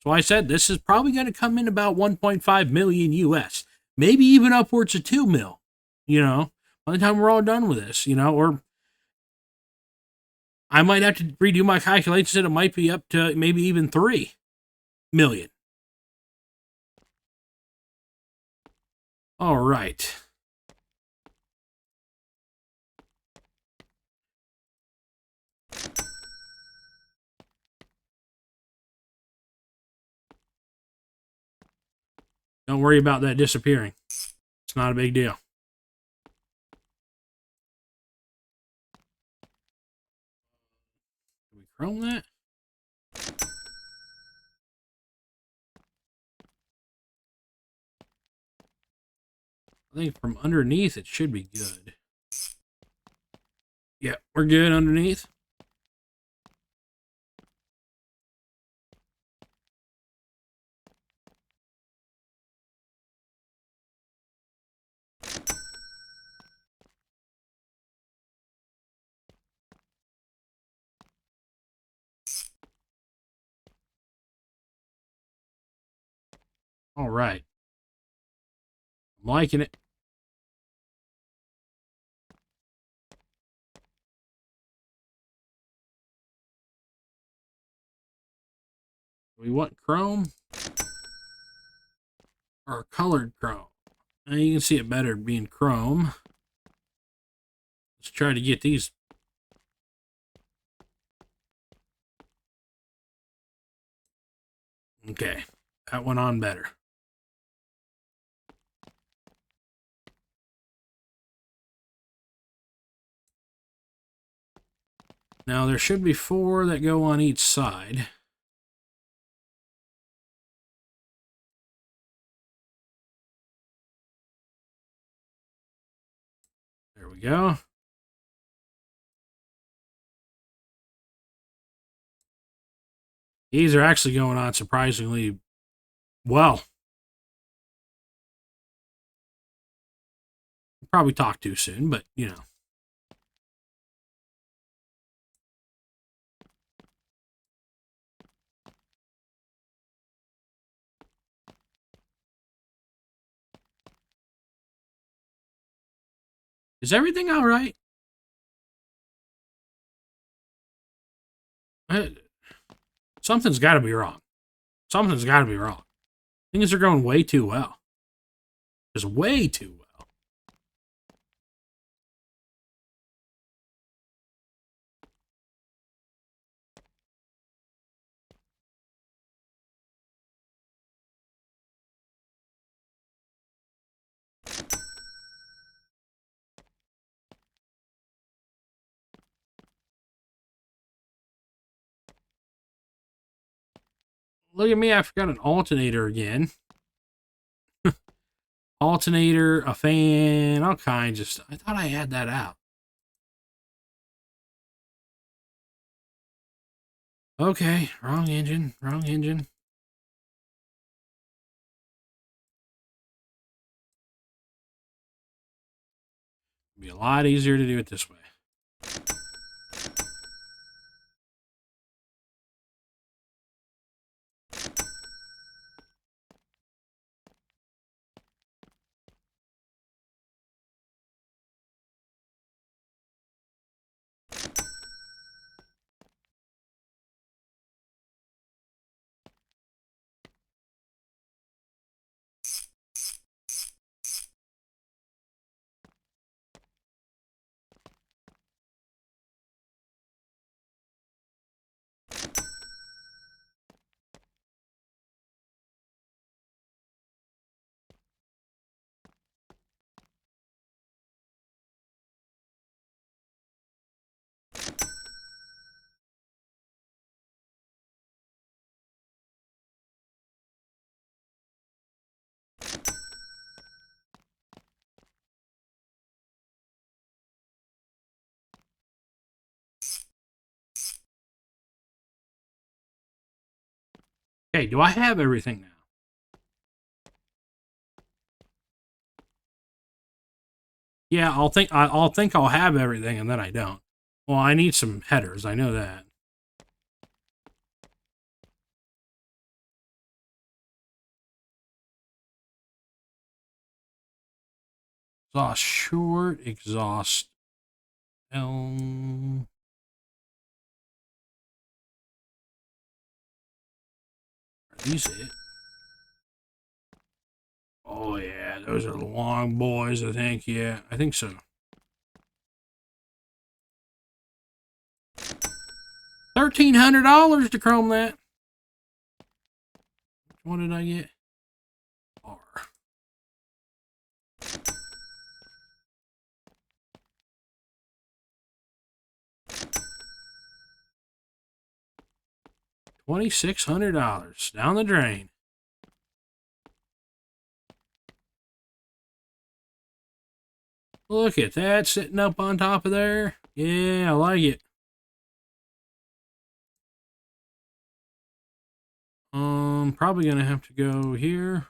S1: So I said this is probably going to come in about 1.5 million US, maybe even upwards of 2 mil. You know, by the time we're all done with this, you know, or I might have to redo my calculations and it might be up to maybe even 3 million. All right. Don't worry about that disappearing. It's not a big deal. Can we chrome that? I think from underneath it should be good. Yeah, we're good underneath. All right. I'm liking it. We want chrome or colored chrome. Now you can see it better being chrome. Let's try to get these. Okay, that went on better. Now there should be 4 that go on each side. There we go. These are actually going on surprisingly well. Probably talk too soon, but you know. Is everything all right? Uh, Something's got to be wrong. Something's got to be wrong. Things are going way too well. Just way too well. Look at me, I forgot an alternator again. Alternator, a fan, all kinds of stuff. I thought I had that out. Okay, wrong engine, wrong engine. It'd be a lot easier to do it this way. Okay, do I have everything now? Yeah, I'll think I'll have everything, and then I don't. Well, I need some headers. I know that. Exhaust short, exhaust Are these it? Oh yeah, those are the long boys. I think. Yeah, I think so. $1,300 to chrome that. What did I get? R. $2,600 down the drain. Look at that sitting up on top of there. Yeah, I like it. Probably gonna have to go here.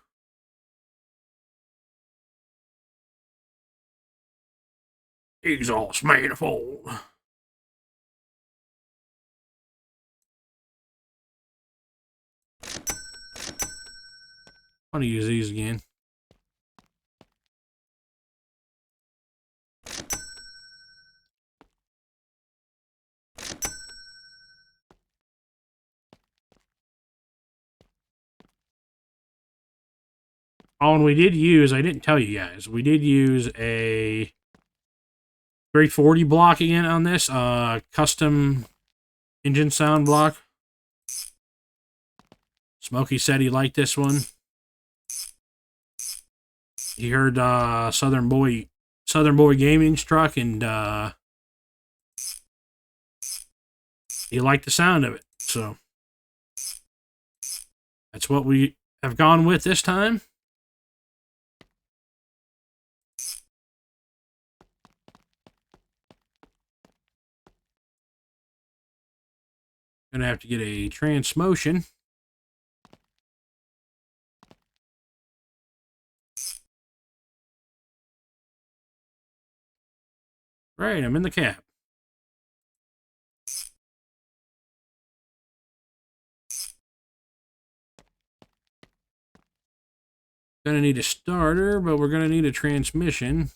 S1: Exhaust manifold. I want to use these again. Oh, and we did use, I didn't tell you guys, we did use a 340 block again on this, custom engine sound block. Smokey said he liked this one. He heard Southern Boy Gaming's truck, and he liked the sound of it. So that's what we have gone with this time. Gonna have to get a transmotion. Right, I'm in the cab. Gonna need a starter, but we're gonna need a transmission.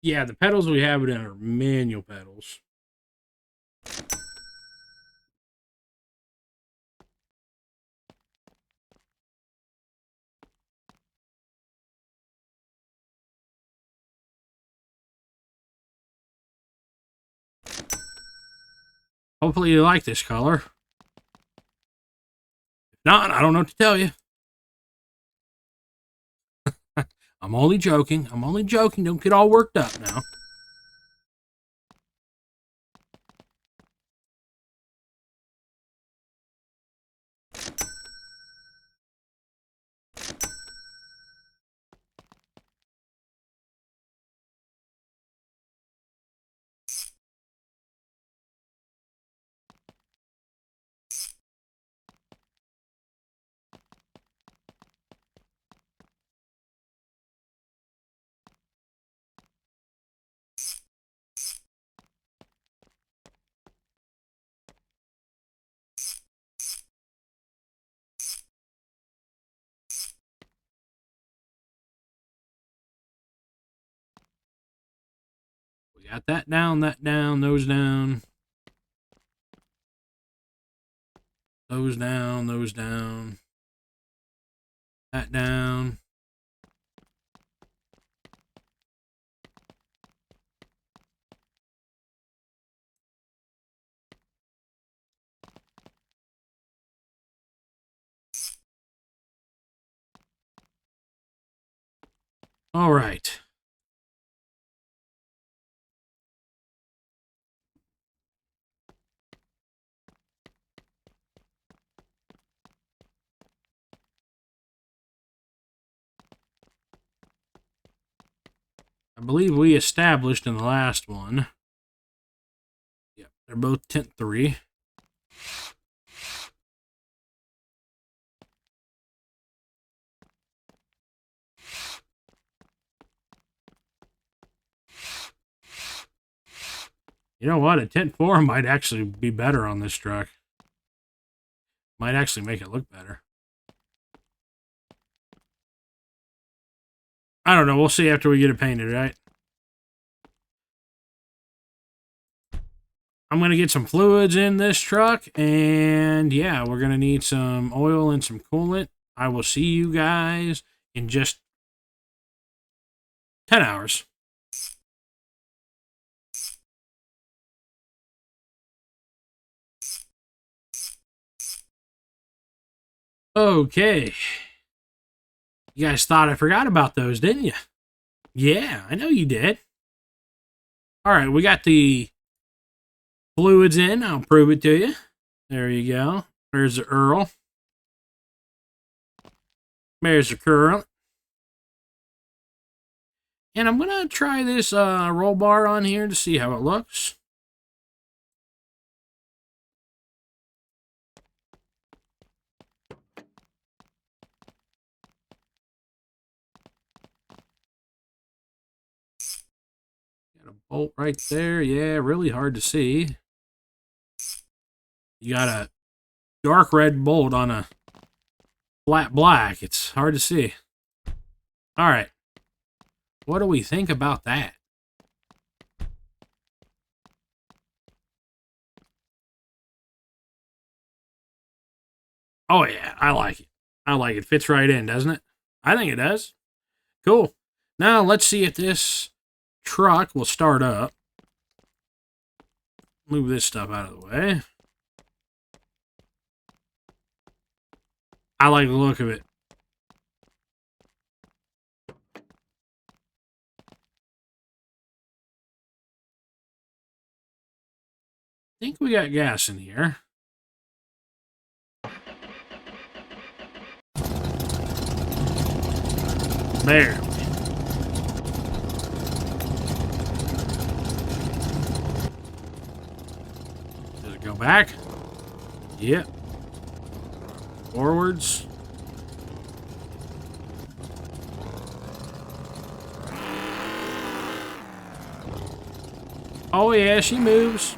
S1: Yeah, the pedals we have it in are manual pedals. Hopefully you like this color. If not, I don't know what to tell you. I'm only joking. I'm only joking. Don't get all worked up now. We got that down, those down. Those down, those down. That down. All right. I believe we established in the last one. Yep, they're both tint 3. You know what? A tint 4 might actually be better on this truck. Might actually make it look better. I don't know. We'll see after we get it painted, right? I'm going to get some fluids in this truck, and yeah, we're going to need some oil and some coolant. I will see you guys in just 10 hours. Okay. You guys thought I forgot about those, didn't you? Yeah, I know you did. All right, we got the fluids in. I'll prove it to you. There you go. There's the Earl. There's the curl. And I'm going to try this roll bar on here to see how it looks. Got a bolt right there. Yeah, really hard to see. You got to dark red bolt on a flat black. It's hard to see. All right. What do we think about that? Oh, yeah. I like it. I like it. Fits right in, doesn't it? I think it does. Cool. Now, let's see if this truck will start up. Move this stuff out of the way. I like the look of it. I think we got gas in here. There. Does it go back? Yep. Forwards. Oh yeah, she moves.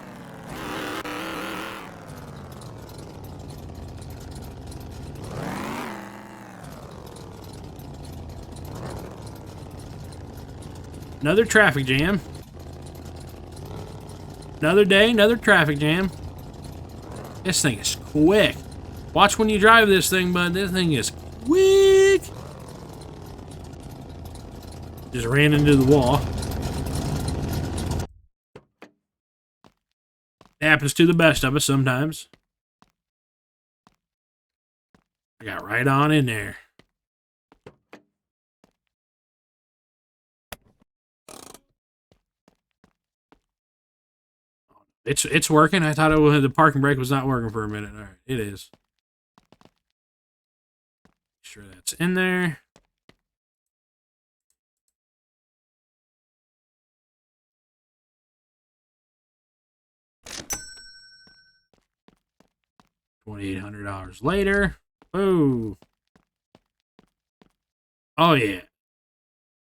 S1: Another traffic jam. Another day, another traffic jam. This thing is quick. Watch when you drive this thing, bud. This thing is quick. Just ran into the wall. It happens to the best of us sometimes. I got right on in there. It's working. I thought the parking brake was not working for a minute. All right, it is. Sure that's in there. $2,800 later. Oh. Oh yeah.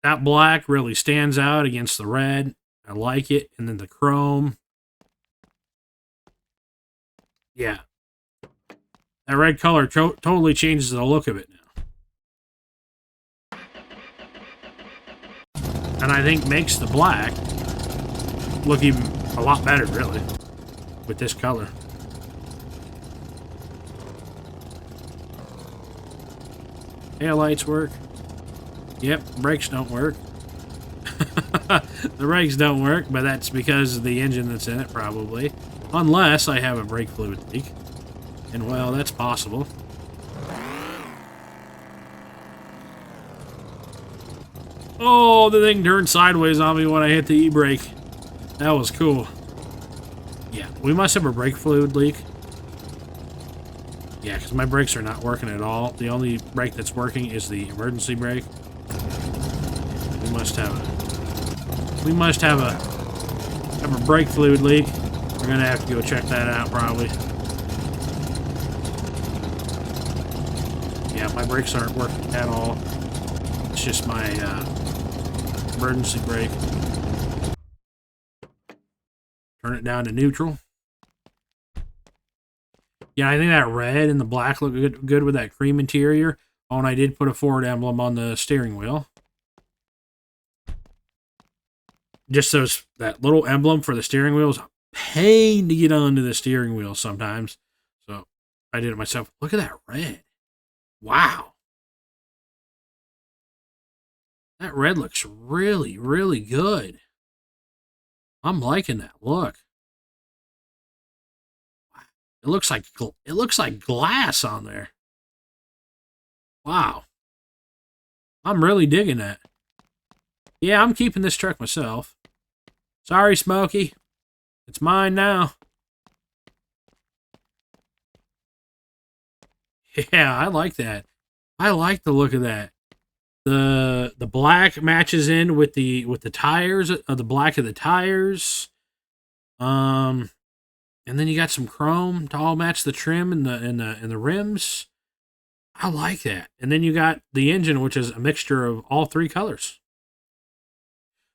S1: That black really stands out against the red. I like it. And then the chrome. Yeah. That red color totally changes the look of it now. And I think makes the black look even a lot better, really, with this color. Taillights work. Yep, brakes don't work. The brakes don't work, but that's because of the engine that's in it, probably. Unless I have a brake fluid leak. And, well, that's possible. Oh, the thing turned sideways on me when I hit the e-brake. That was cool. Yeah, we must have a brake fluid leak. Yeah, because my brakes are not working at all. The only brake that's working is the emergency brake. We must have a brake fluid leak. We're gonna have to go check that out probably. Yeah, my brakes aren't working at all. It's just my emergency brake. Turn it down to neutral. Yeah, I think that red and the black look good with that cream interior. Oh, and I did put a Ford emblem on the steering wheel. Just that little emblem for the steering wheel is a pain to get onto the steering wheel sometimes. So I did it myself. Look at that red. Wow. That red looks really, really good. I'm liking that look. It looks like glass on there. Wow. I'm really digging that. Yeah, I'm keeping this truck myself. Sorry, Smokey. It's mine now. Yeah, I like that. I like the look of that. The black matches in with the tires, the black of the tires. And then you got some chrome to all match the trim and the rims. I like that. And then you got the engine, which is a mixture of all three colors.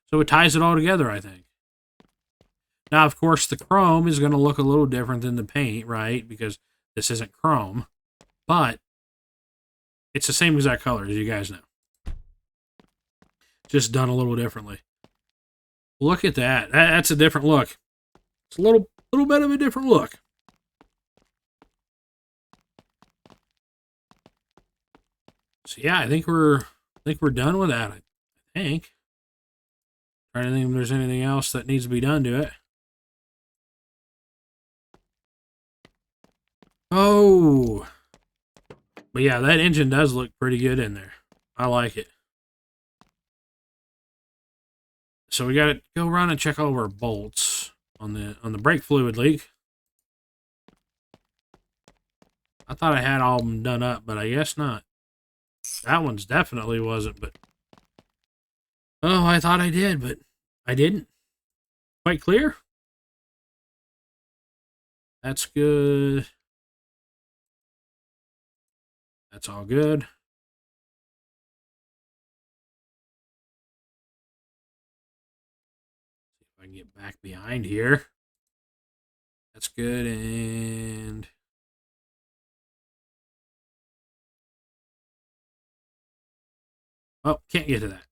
S1: So it ties it all together, I think. Now, of course, the chrome is going to look a little different than the paint, right? Because This isn't chrome, but it's the same exact color, as you guys know. Just done a little differently. Look at that. That's a different look. It's a little bit of a different look. So yeah, I think we're done with that. I think. Trying to think if there's anything else that needs to be done to it. Oh, but yeah, that engine does look pretty good in there. I like it. So we got to go run and check all our bolts on the brake fluid leak. I thought I had all of them done up, but I guess not. That one's definitely wasn't, but oh, I thought I did, but I didn't. Quite clear. That's good. That's all good. See if I can get back behind here. That's good, and oh, can't get to that.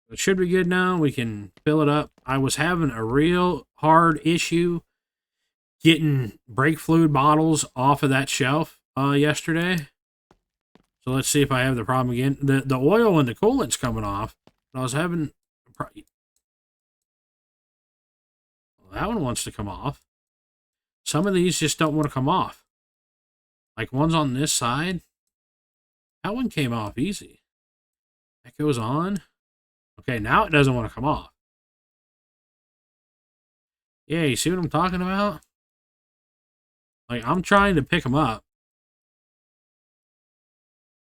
S1: It should be good now. We can fill it up. I was having a real hard issue getting brake fluid bottles off of that shelf yesterday. So let's see if I have the problem again. The oil and the coolant's coming off. But I was having... Well, that one wants to come off. Some of these just don't want to come off. Like one's on this side. That one came off easy. That goes on. Okay, now it doesn't want to come off. Yeah, you see what I'm talking about? Like, I'm trying to pick them up.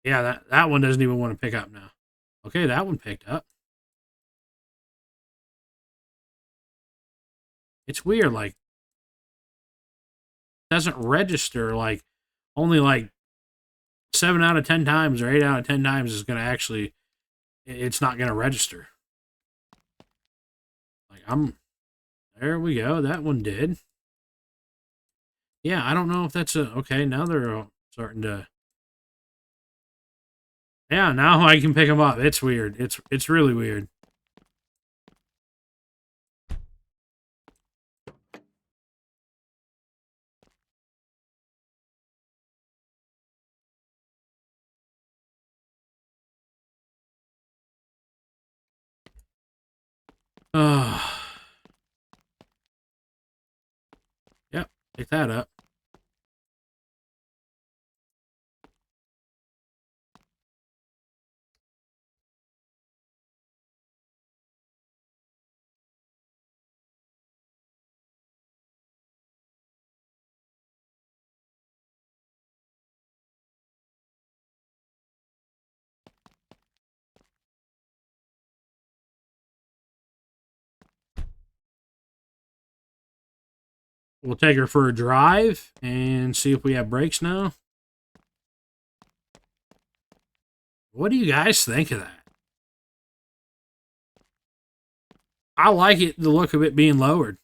S1: Yeah, that one doesn't even want to pick up now. Okay, that one picked up. It's weird, like, it doesn't register, like, only like 7 out of 10 times or 8 out of 10 times is going to actually, it's not going to register. Like, there we go, that one did. Yeah, I don't know if that's okay, now they're starting to, yeah, now I can pick them up. It's weird. It's really weird. Yep, pick that up. We'll take her for a drive and see if we have brakes now. What do you guys think of that? I like it, the look of it being lowered.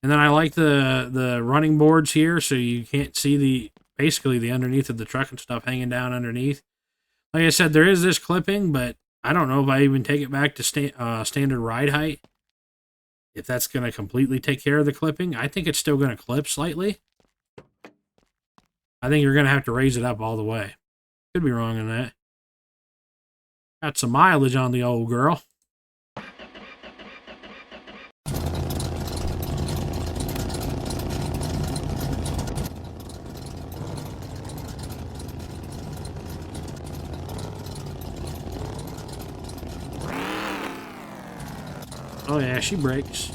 S1: And then I like the running boards here so you can't see basically the underneath of the truck and stuff hanging down underneath. Like I said, there is this clipping, but I don't know if I even take it back to standard ride height. If that's going to completely take care of the clipping. I think it's still going to clip slightly. I think you're going to have to raise it up all the way. Could be wrong on that. Got some mileage on the old girl. Oh yeah, she brakes.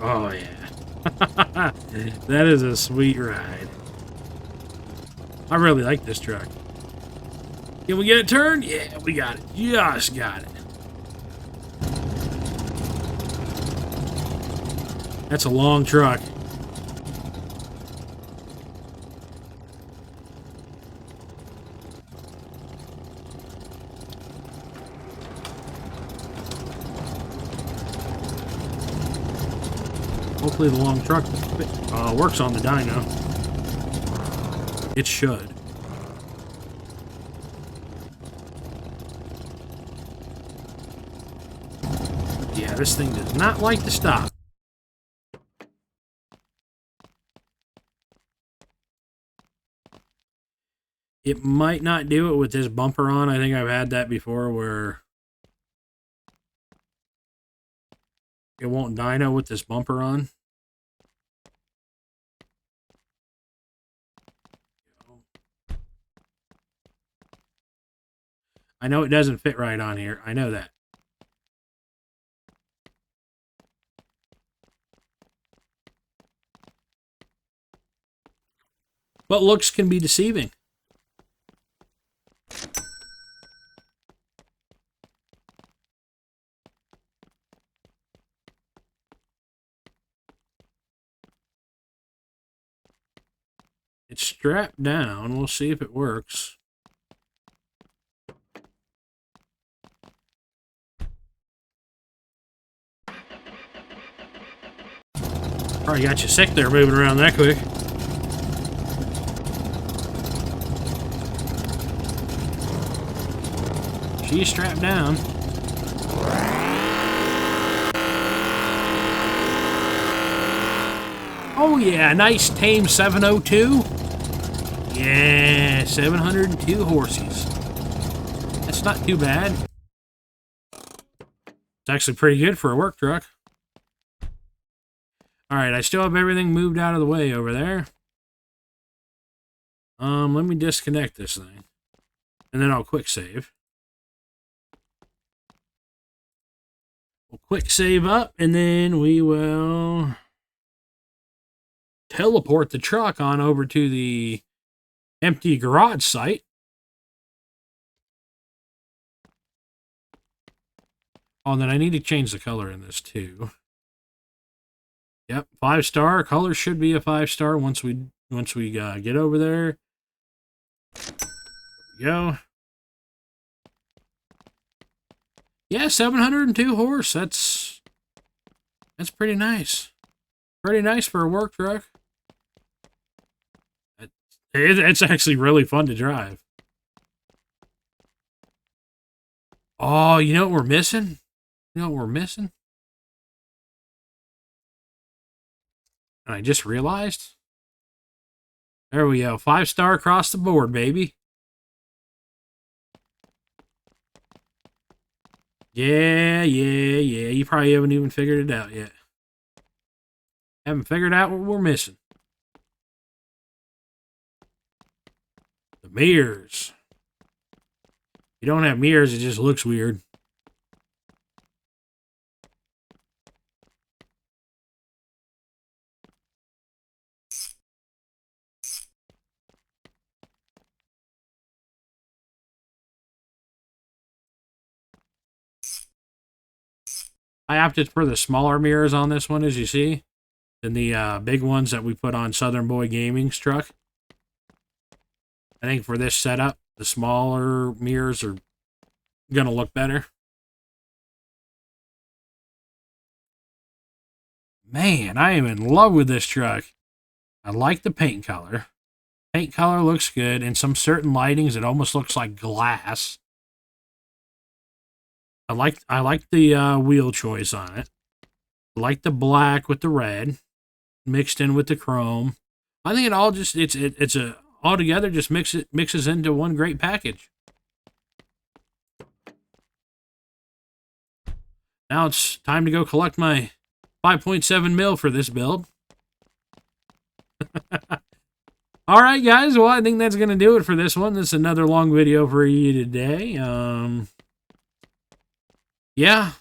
S1: Oh, yeah. That is a sweet ride. I really like this truck. Can we get it turned? Yeah, we got it. Just got it. That's a long truck. Hopefully the long truck works on the dyno. It should. Yeah, this thing does not like to stop. It might not do it with this bumper on. I think I've had that before where it won't dyno with this bumper on. I know it doesn't fit right on here. I know that. But looks can be deceiving. It's strapped down. We'll see if it works. Probably got you sick there moving around that quick. She's strapped down. Oh yeah, nice tame 702. Yeah, 702 horses. That's not too bad. It's actually pretty good for a work truck. Alright, I still have everything moved out of the way over there. Let me disconnect this thing. And then I'll quick save. We'll quick save up, and then we will teleport the truck on over to the empty garage site. Oh, and then I need to change the color in this too. Yep, 5-star. Color should be a 5-star once we get over there. There we go. Yeah, 702 horse. That's pretty nice. Pretty nice for a work truck. It's actually really fun to drive. Oh, you know what we're missing? You know what we're missing? And I just realized. There we go. 5-star across the board, baby. Yeah. You probably haven't even figured it out yet. Haven't figured out what we're missing. The mirrors. If you don't have mirrors, it just looks weird. I opted for the smaller mirrors on this one, as you see, than the big ones that we put on Southern Boy Gaming's truck. I think for this setup, the smaller mirrors are going to look better. Man, I am in love with this truck. I like the paint color. Paint color looks good. In some certain lightings, it almost looks like glass. I like the wheel choice on it. I like the black with the red mixed in with the chrome. I think it all just it's a all together just mixes into one great package. Now it's time to go collect my 5.7 mil for this build. All right, guys. Well, I think that's going to do it for this one. This is another long video for you today. Yeah.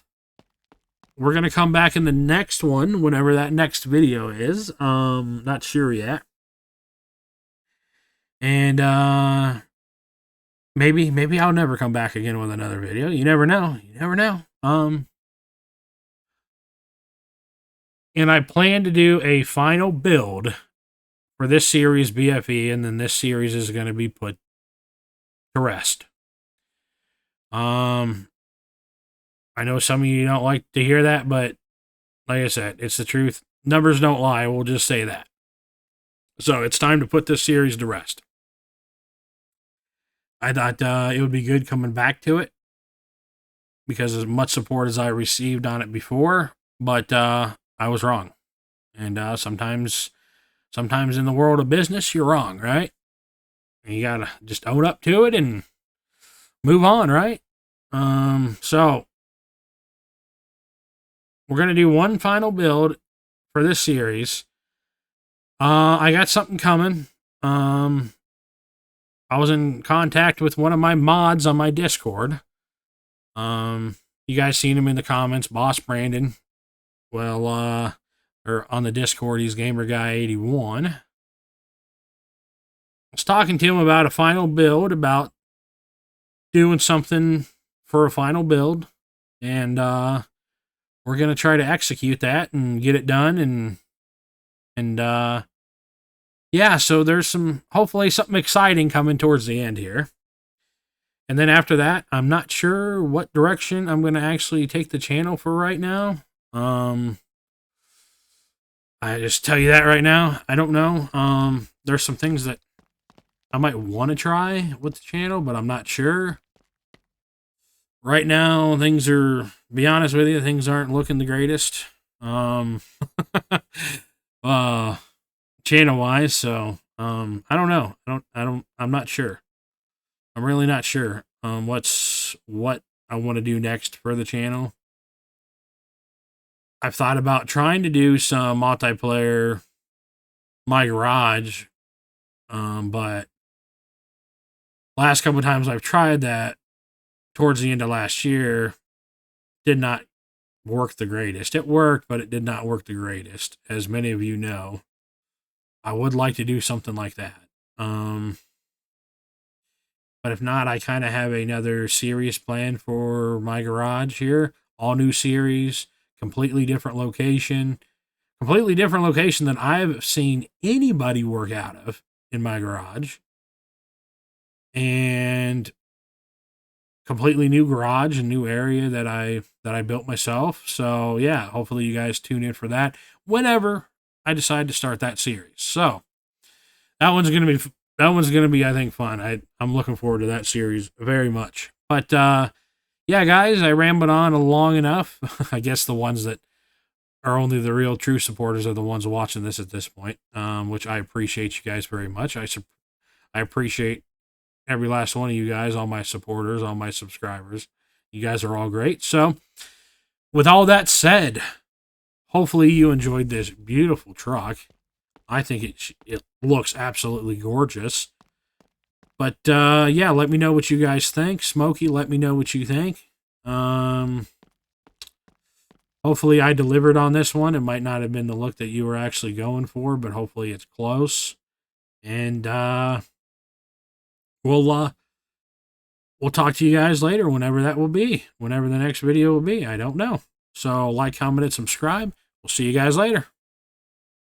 S1: we're going to come back in the next one, whenever that next video is. Not sure yet. And maybe I'll never come back again with another video. You never know. You never know. And I plan to do a final build for this series BFE, and then this series is going to be put to rest. I know some of you don't like to hear that, but like I said, it's the truth. Numbers don't lie. We'll just say that. So it's time to put this series to rest. I thought it would be good coming back to it because as much support as I received on it before, but I was wrong. And sometimes in the world of business, you're wrong, right? And you gotta just own up to it and move on, right? So we're gonna do one final build for this series. I got something coming. I was in contact with one of my mods on my Discord. You guys seen him in the comments, Boss Brandon. Well, or on the Discord, he's GamerGuy81. I was talking to him about a final build, about doing something for a final build, and we're gonna try to execute that and get it done, and yeah, so there's hopefully something exciting coming towards the end here. And then after that, I'm not sure what direction I'm going to actually take the channel for right now. I just tell you that right now. I don't know. There's some things that I might want to try with the channel, but I'm not sure. Right now, be honest with you, things aren't looking the greatest. Channel wise, so I don't know. I'm not sure. I'm really not sure what I want to do next for the channel. I've thought about trying to do some multiplayer My Garage, but last couple of times I've tried that towards the end of last year did not work the greatest. It worked, but it did not work the greatest, as many of you know. I would like to do something like that. But if not, I kind of have another series planned for My Garage here. All new series, completely different location than I've seen anybody work out of in My Garage. And completely new garage and new area that I built myself. So yeah, hopefully you guys tune in for that whenever I decide to start that series. So that one's gonna be I think fun. I'm looking forward to that series very much. But yeah, guys, I rambled on long enough. I guess the ones that are only the real true supporters are the ones watching this at this point, which I appreciate you guys very much. I appreciate every last one of you guys, all my supporters, all my subscribers. You guys are all great. So with all that said, hopefully you enjoyed this beautiful truck. I think it looks absolutely gorgeous. But yeah, let me know what you guys think. Smokey, let me know what you think. Hopefully I delivered on this one. It might not have been the look that you were actually going for, but hopefully it's close. And we'll talk to you guys later, whenever that will be. Whenever the next video will be, I don't know. So like, comment, and subscribe. We'll see you guys later.